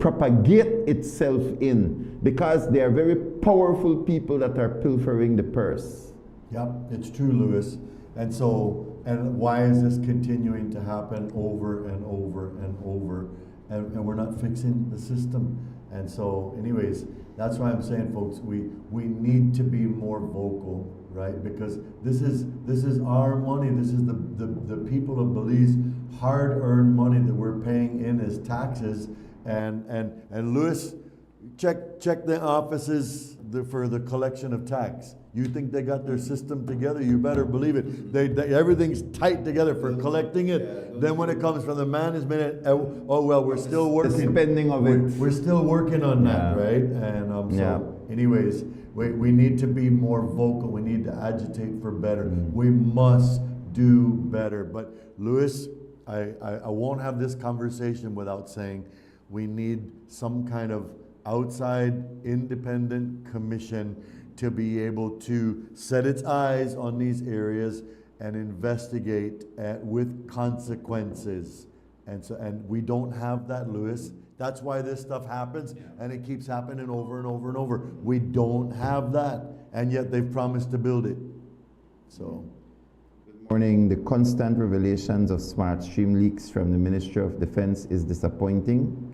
propagate itself in, because they are very powerful people that are pilfering the purse. Yep, it's true, Lewis. And so, and why is this continuing to happen over and over and over? And we're not fixing the system. And so, anyways, that's why I'm saying, folks, we need to be more vocal, right? Because this is our money. This is the people of Belize hard-earned money that we're paying in as taxes. And Lewis, check the offices for the collection of tax. You think they got their system together? You better believe it. Everything's tight together for collecting it. Then when it comes from the management, oh well, we're still working. The spending of it. We're still working on that, right? And anyways, we need to be more vocal. We need to agitate for better. We must do better. But Lewis, I won't have this conversation without saying we need some kind of outside independent commission to be able to set its eyes on these areas and investigate with consequences. And we don't have that, Lewis. That's why this stuff happens, and it keeps happening over and over and over. We don't have that, and yet they've promised to build it. So. Good morning. The constant revelations of smart stream leaks from the Ministry of Defense is disappointing.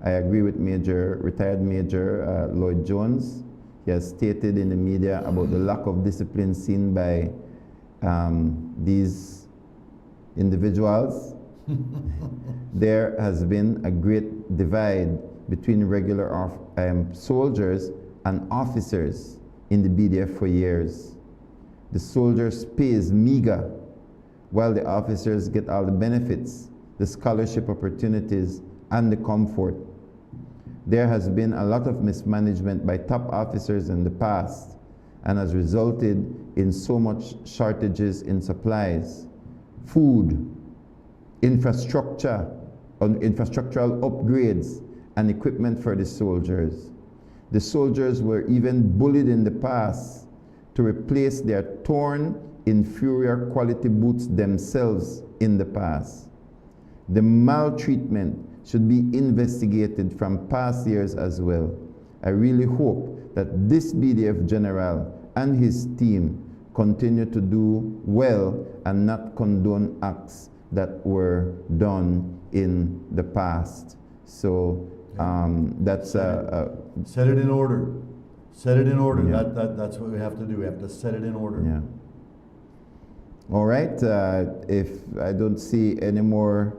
I agree with retired Major Lloyd Jones. He has stated in the media about the lack of discipline seen by these individuals. There has been a great divide between regular soldiers and officers in the BDF for years. The soldiers' pay is meager, while the officers get all the benefits, the scholarship opportunities, and the comfort. There has been a lot of mismanagement by top officers in the past, and has resulted in so much shortages in supplies, food, infrastructural upgrades, and equipment for the soldiers. The soldiers were even bullied in the past to replace their torn, inferior quality boots themselves in the past. The maltreatment should be investigated from past years as well. I really hope that this BDF general and his team continue to do well and not condone acts that were done in the past. So that's set it in order. Set it in order. Yeah. That's what we have to do. We have to set it in order. Yeah. All right. If I don't see any more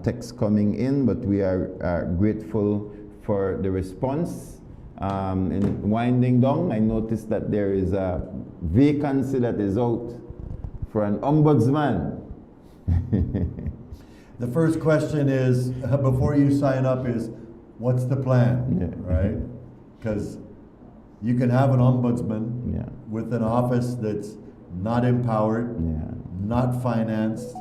texts coming in, but we are grateful for the response. In winding down, I noticed that there is a vacancy that is out for an ombudsman. the first question is, before you sign up, is what's the plan, right? Because you can have an ombudsman with an office that's not empowered, not financed,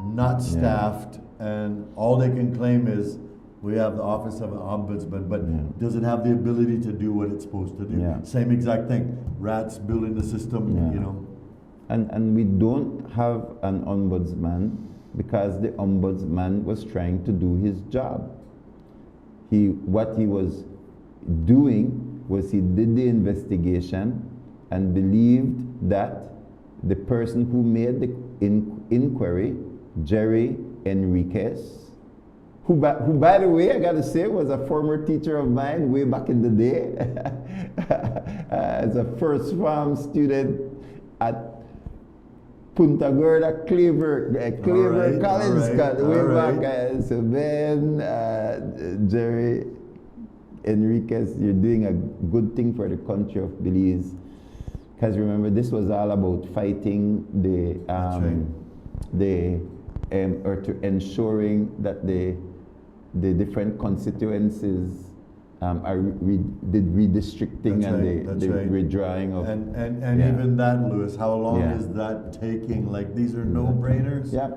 not staffed, and all they can claim is we have the office of an ombudsman, but does it have the ability to do what it's supposed to do? Same exact thing. Rats building the system, you know. And we don't have an ombudsman because the ombudsman was trying to do his job. What he was doing was he did the investigation and believed that the person who made the inquiry, Jerry Enriquez, who by the way, I gotta say, was a former teacher of mine way back in the day, as a first farm student at Punta Gorda, Cleaver College, Scott, way back. So Ben, Jerry Enriquez, you're doing a good thing for the country of Belize. Because remember, this was all about fighting or to ensuring that the different constituencies did redistricting and the redrawing of. And even that, Louis, how long is that taking? Like, these are no-brainers? Yeah.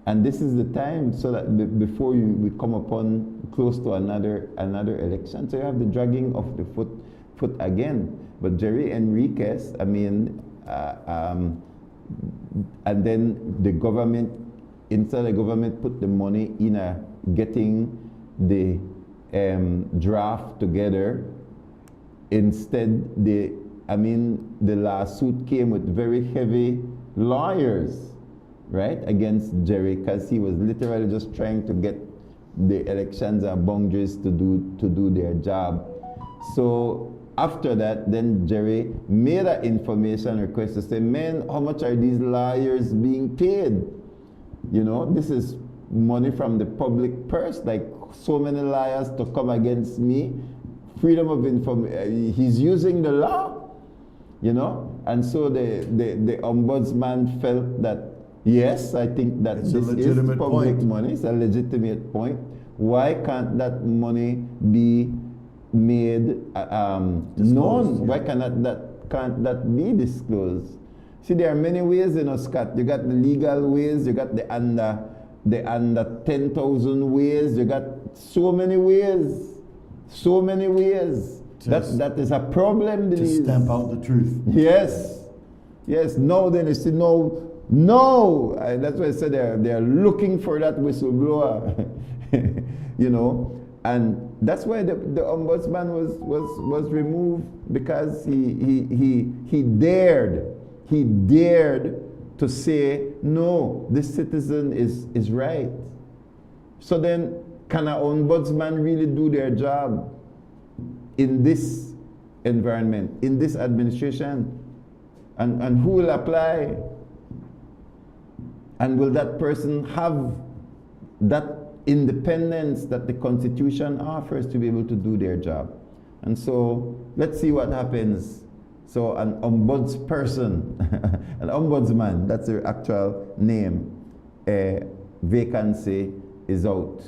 And this is the time so that before we come upon close to another election, so you have the dragging of the foot again. But Jerry Enriquez, I mean, and then the government, instead the government put the money in getting the draft together. Instead, the lawsuit came with very heavy lawyers, right, against Jerry, because he was literally just trying to get the elections and boundaries to do their job. So after that, then Jerry made an information request to say, man, how much are these lawyers being paid? You know, this is money from the public purse, like so many liars to come against me. Freedom of information, he's using the law, you know. And so the ombudsman felt that, yes, I think that this is public money, it's a legitimate point. Why can't that money be made known? Why can't that be disclosed? See, there are many ways, you know, Scott. You got the legal ways, you got the under 10,000 ways, you got so many ways. So many ways. That is a problem. To stamp out the truth. Yes. Yes. No, then you see, no. That's why I said they're looking for that whistleblower. You know. And that's why the ombudsman was removed, because he dared to say, no, this citizen is right. So then, can an ombudsman really do their job in this environment, in this administration? And who will apply? And will that person have that independence that the Constitution offers to be able to do their job? And so let's see what happens. So an ombudsperson, an ombudsman, that's their actual name, vacancy is out.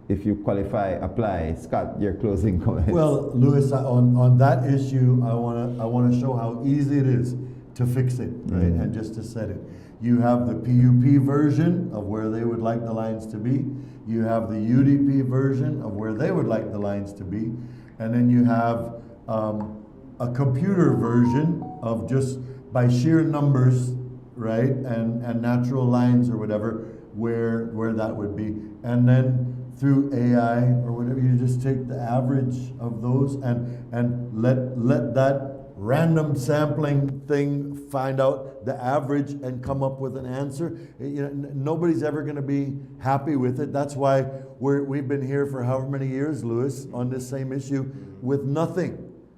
If you qualify, apply. Scott, your closing comments. Well, Louis, on that issue, I wanna show how easy it is to fix it, right? And just to set it. You have the PUP version of where they would like the lines to be. You have the UDP version of where they would like the lines to be. And then you have a computer version of just by sheer numbers, right? And natural lines or whatever, where that would be. And then through AI or whatever, you just take the average of those and let that random sampling thing find out the average and come up with an answer. You know, nobody's ever going to be happy with it. That's why we've been here for however many years, Louis, on this same issue with nothing.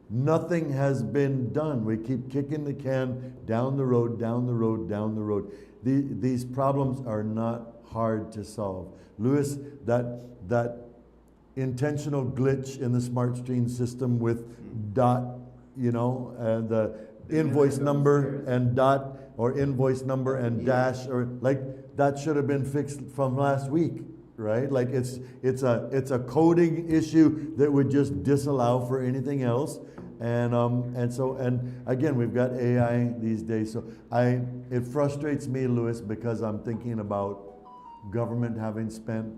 Nothing has been done. We keep kicking the can down the road, down the road, down the road. These problems are not hard to solve. Louis, that intentional glitch in the smart screen system with dot, you know, and the invoice number and dot, or invoice number and dash, or like that should have been fixed from last week, right? Like it's a coding issue that would just disallow for anything else. And again, we've got AI these days. So it frustrates me, Louis, because I'm thinking about government having spent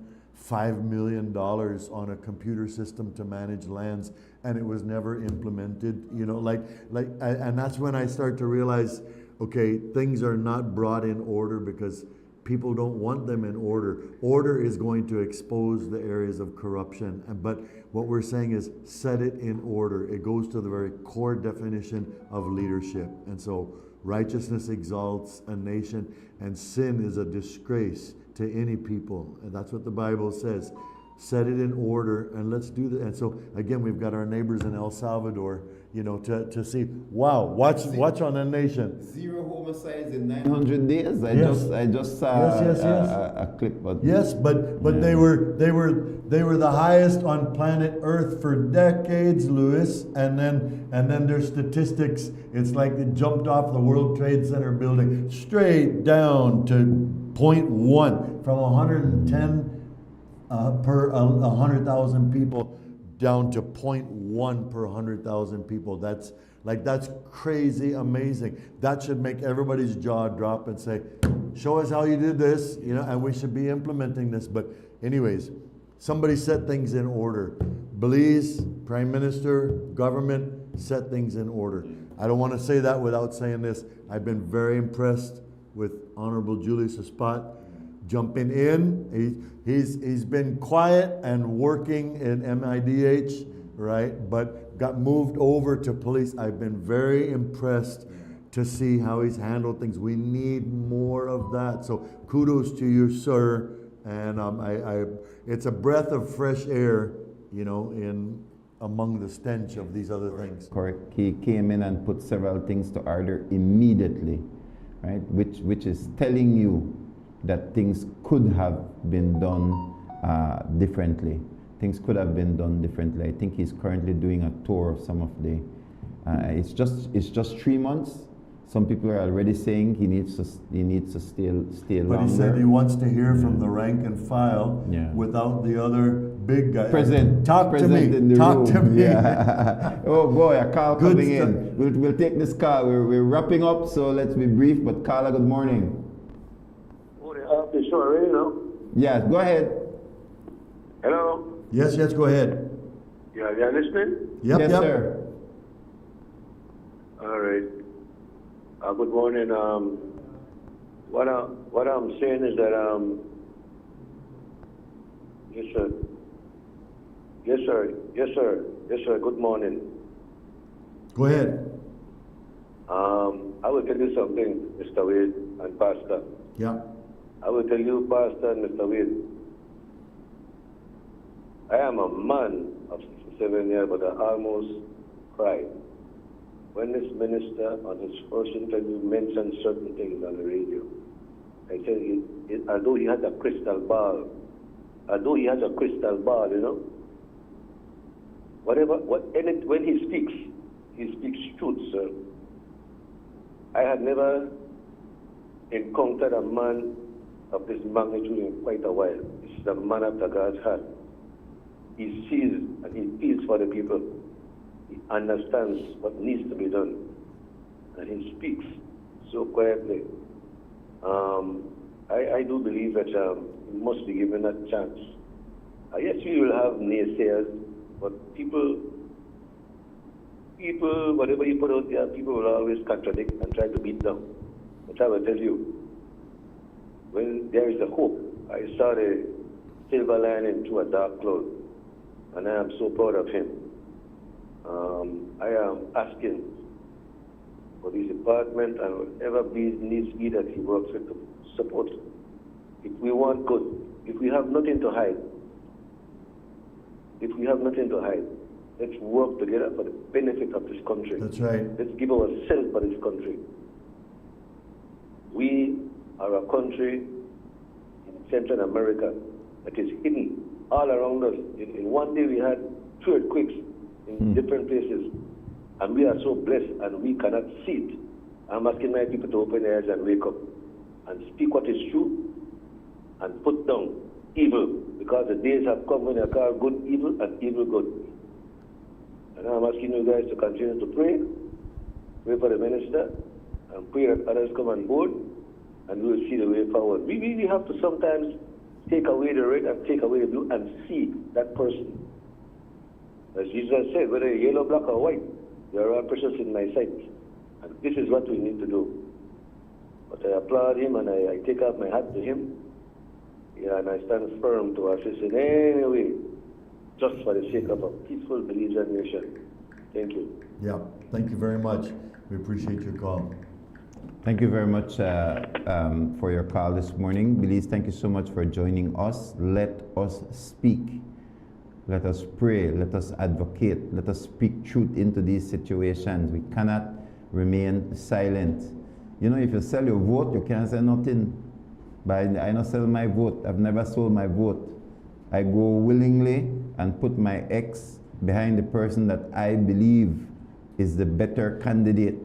$5 million on a computer system to manage lands, and it was never implemented. You know, and that's when I start to realize, okay, things are not brought in order because people don't want them in order. Order is going to expose the areas of corruption. But what we're saying is set it in order. It goes to the very core definition of leadership. And so righteousness exalts a nation, and sin is a disgrace to any people. And that's what the Bible says. Set it in order, and let's do that. And so again, we've got our neighbors in El Salvador, you know, to see, wow, watch on a nation. 0 homicides in 900 days. I just saw a clip. But yes, but they were the highest on planet Earth for decades, Louis. And then their statistics, it's like they jumped off the World Trade Center building straight down to 0.1 from 110 per 100,000 people down to 0.1 per 100,000 people. That's crazy amazing. That should make everybody's jaw drop and say, show us how you did this, you know, and we should be implementing this. But anyways, somebody set things in order. Belize, Prime Minister, government, set things in order. I don't want to say that without saying this. I've been very impressed with Honorable Julius Espat jumping in. He's been quiet and working in MIDH, right? But got moved over to police. I've been very impressed to see how he's handled things. We need more of that. So kudos to you, sir. And it's a breath of fresh air, you know, among the stench of these other things. Correct. He came in and put several things to order immediately, right? Which is telling you that things could have been done differently. Things could have been done differently. I think he's currently doing a tour of some of the. It's just 3 months. Some people are already saying he needs to stay longer. But he said he wants to hear from the rank and file without the other big guy. Talk to me. Talk to me. Yeah. Oh boy, a call coming in. We'll take this call. We're wrapping up, so let's be brief. But Carla, good morning. The show already now? Yes, go ahead. Hello? Yes, go ahead. Yeah, you're listening? Yep, yes, sir. All right. Good morning. What I'm saying is that yes sir. Good morning. Go ahead. I will tell you something, Mr. Wade and Pastor. Yeah. I will tell you, Pastor and Mr. Wade, I am a man of 67 years, but I almost cried when this minister on his first interview mentioned certain things on the radio. I said, although he has a crystal ball, you know, when he speaks truth, sir. I had never encountered a man of this magnitude in quite a while. This is a man after God's heart. He sees and he feels for the people. He understands what needs to be done. And he speaks so quietly. I do believe that he must be given a chance. Yes, we will have naysayers, but people, whatever you put out there, people will always contradict and try to beat down. But I will tell you, when there is a hope, I saw the silver lining through a dark cloud, and I am so proud of him. I am asking for this department and whatever needs be that he works with to support. If we want good, if we have nothing to hide, let's work together for the benefit of this country. That's right. Let's give ourselves for this country. We are a country in Central America that is hidden all around us. In one day we had 2 earthquakes in different places, and we are so blessed and we cannot see it. I'm asking my people to open their eyes and wake up and speak what is true and put down evil, because the days have come when you call good evil and evil good. And I'm asking you guys to continue to pray for the minister, and pray that others come on board, and we will see the way forward. We really have to sometimes take away the red and take away the blue and see that person. As Jesus said, whether you're yellow, black, or white, you are all precious in my sight. And this is what we need to do. But I applaud him and I take off my hat to him. Yeah, and I stand firm to assist in any way, just for the sake of a peaceful Belizean nation. Thank you. Yeah, thank you very much. We appreciate your call. Thank you very much for your call this morning. Belize, thank you so much for joining us. Let us speak. Let us pray. Let us advocate. Let us speak truth into these situations. We cannot remain silent. You know, if you sell your vote, you can't say nothing. But I don't sell my vote. I've never sold my vote. I go willingly and put my X behind the person that I believe is the better candidate.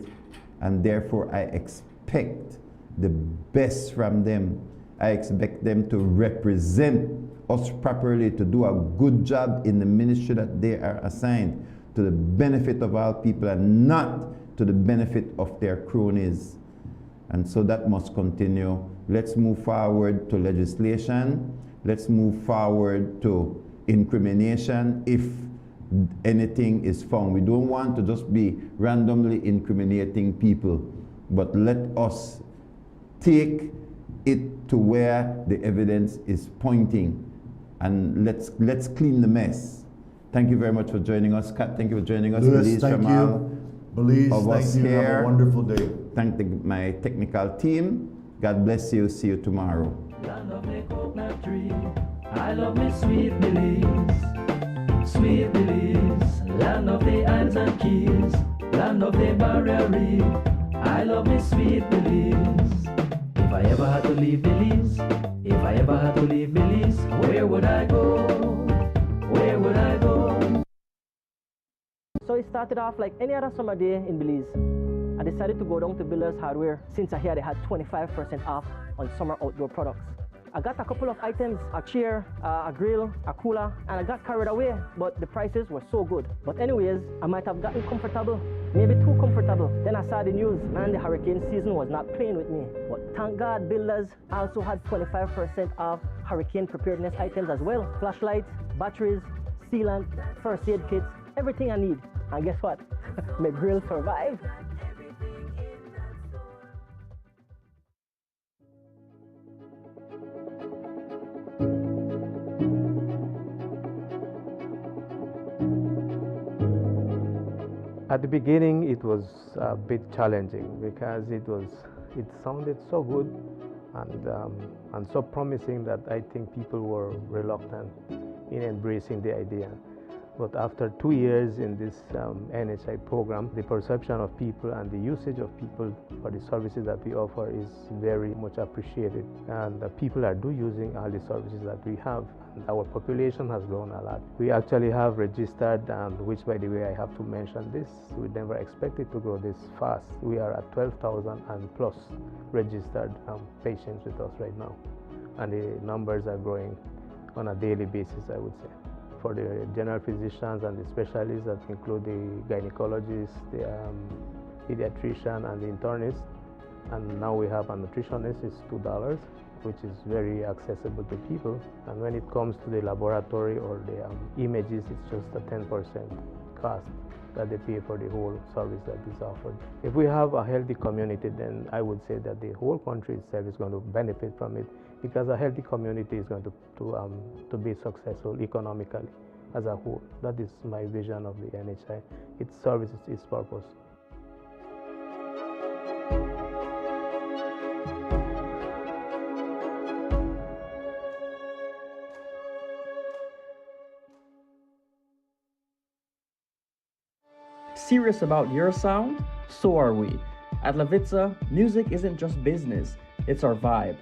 And therefore, I expect the best from them. I expect them to represent us properly, to do a good job in the ministry that they are assigned, to the benefit of all people and not to the benefit of their cronies. And so that must continue. Let's move forward to legislation. Let's move forward to incrimination if anything is found. We don't want to just be randomly incriminating people, but let us take it to where the evidence is pointing, and let's clean the mess. Thank you very much for joining us, Kat. Thank you for joining us. Louis, Belize, thank from you. all Belize, of thank us you. here. Have a wonderful day. Thank my technical team. God bless you. See you tomorrow. Land of the coconut tree. I love me sweet Belize. Sweet Belize. Land of the islands and keys. Land of the barrier reef. I love me sweet Belize. If I ever had to leave Belize, if I ever had to leave Belize, where would I go? Where would I go? So it started off like any other summer day in Belize. I decided to go down to Builders Hardware since I heard they had 25% off on summer outdoor products. I got a couple of items, a chair, a grill, a cooler, and I got carried away, but the prices were so good. But anyways, I might have gotten comfortable, maybe too comfortable. Then I saw the news, man, the hurricane season was not playing with me. But thank God Builders also had 25% off hurricane preparedness items as well. Flashlights, batteries, sealant, first aid kits, everything I need. And guess what? My grill survived. At the beginning, it was a bit challenging because it sounded so good and so promising that I think people were reluctant in embracing the idea. But after 2 years in this NHI program, the perception of people and the usage of people for the services that we offer is very much appreciated. And people are using all the services that we have. And our population has grown a lot. We actually have registered, which by the way I have to mention this, we never expected to grow this fast. We are at 12,000 and plus registered patients with us right now. And the numbers are growing on a daily basis, I would say. For the general physicians and the specialists that include the gynecologist, the pediatrician and the internist. And now we have a nutritionist, it's $2, which is very accessible to people. And when it comes to the laboratory or the images, it's just a 10% cost that they pay for the whole service that is offered. If we have a healthy community, then I would say that the whole country itself is going to benefit from it, because a healthy community is going to be successful economically as a whole. That is my vision of the NHI. Its service is its purpose. Serious about your sound? So are we. At Lavitza, music isn't just business, it's our vibe.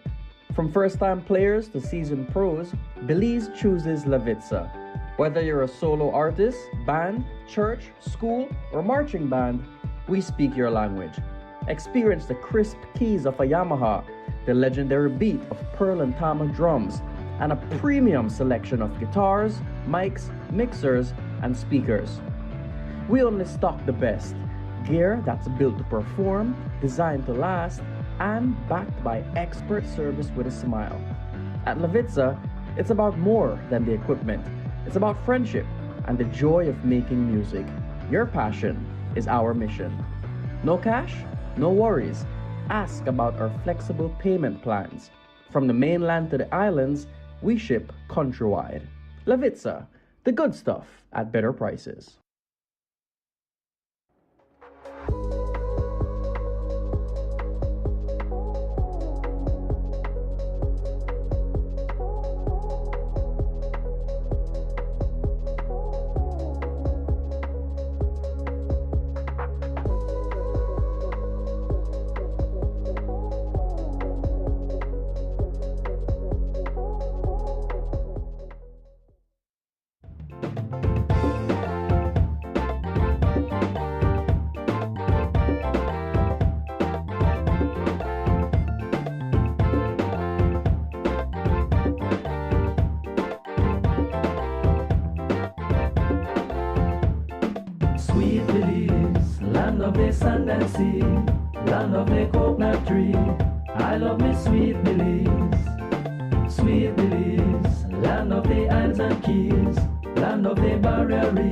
From first-time players to seasoned pros, Belize chooses Lavitza. Whether you're a solo artist, band, church, school, or marching band, we speak your language. Experience the crisp keys of a Yamaha, the legendary beat of Pearl and Tama drums, and a premium selection of guitars, mics, mixers, and speakers. We only stock the best, gear that's built to perform, designed to last, and backed by expert service with a smile. At Levitza, it's about more than the equipment. It's about friendship and the joy of making music. Your passion is our mission. No cash? No worries. Ask about our flexible payment plans. From the mainland to the islands, we ship countrywide. Levitza, the good stuff at better prices. Sweet Belize, land of the sand and sea, land of the coconut tree. I love me sweet Belize. Sweet Belize, land of the islands and keys, land of the barrier reef.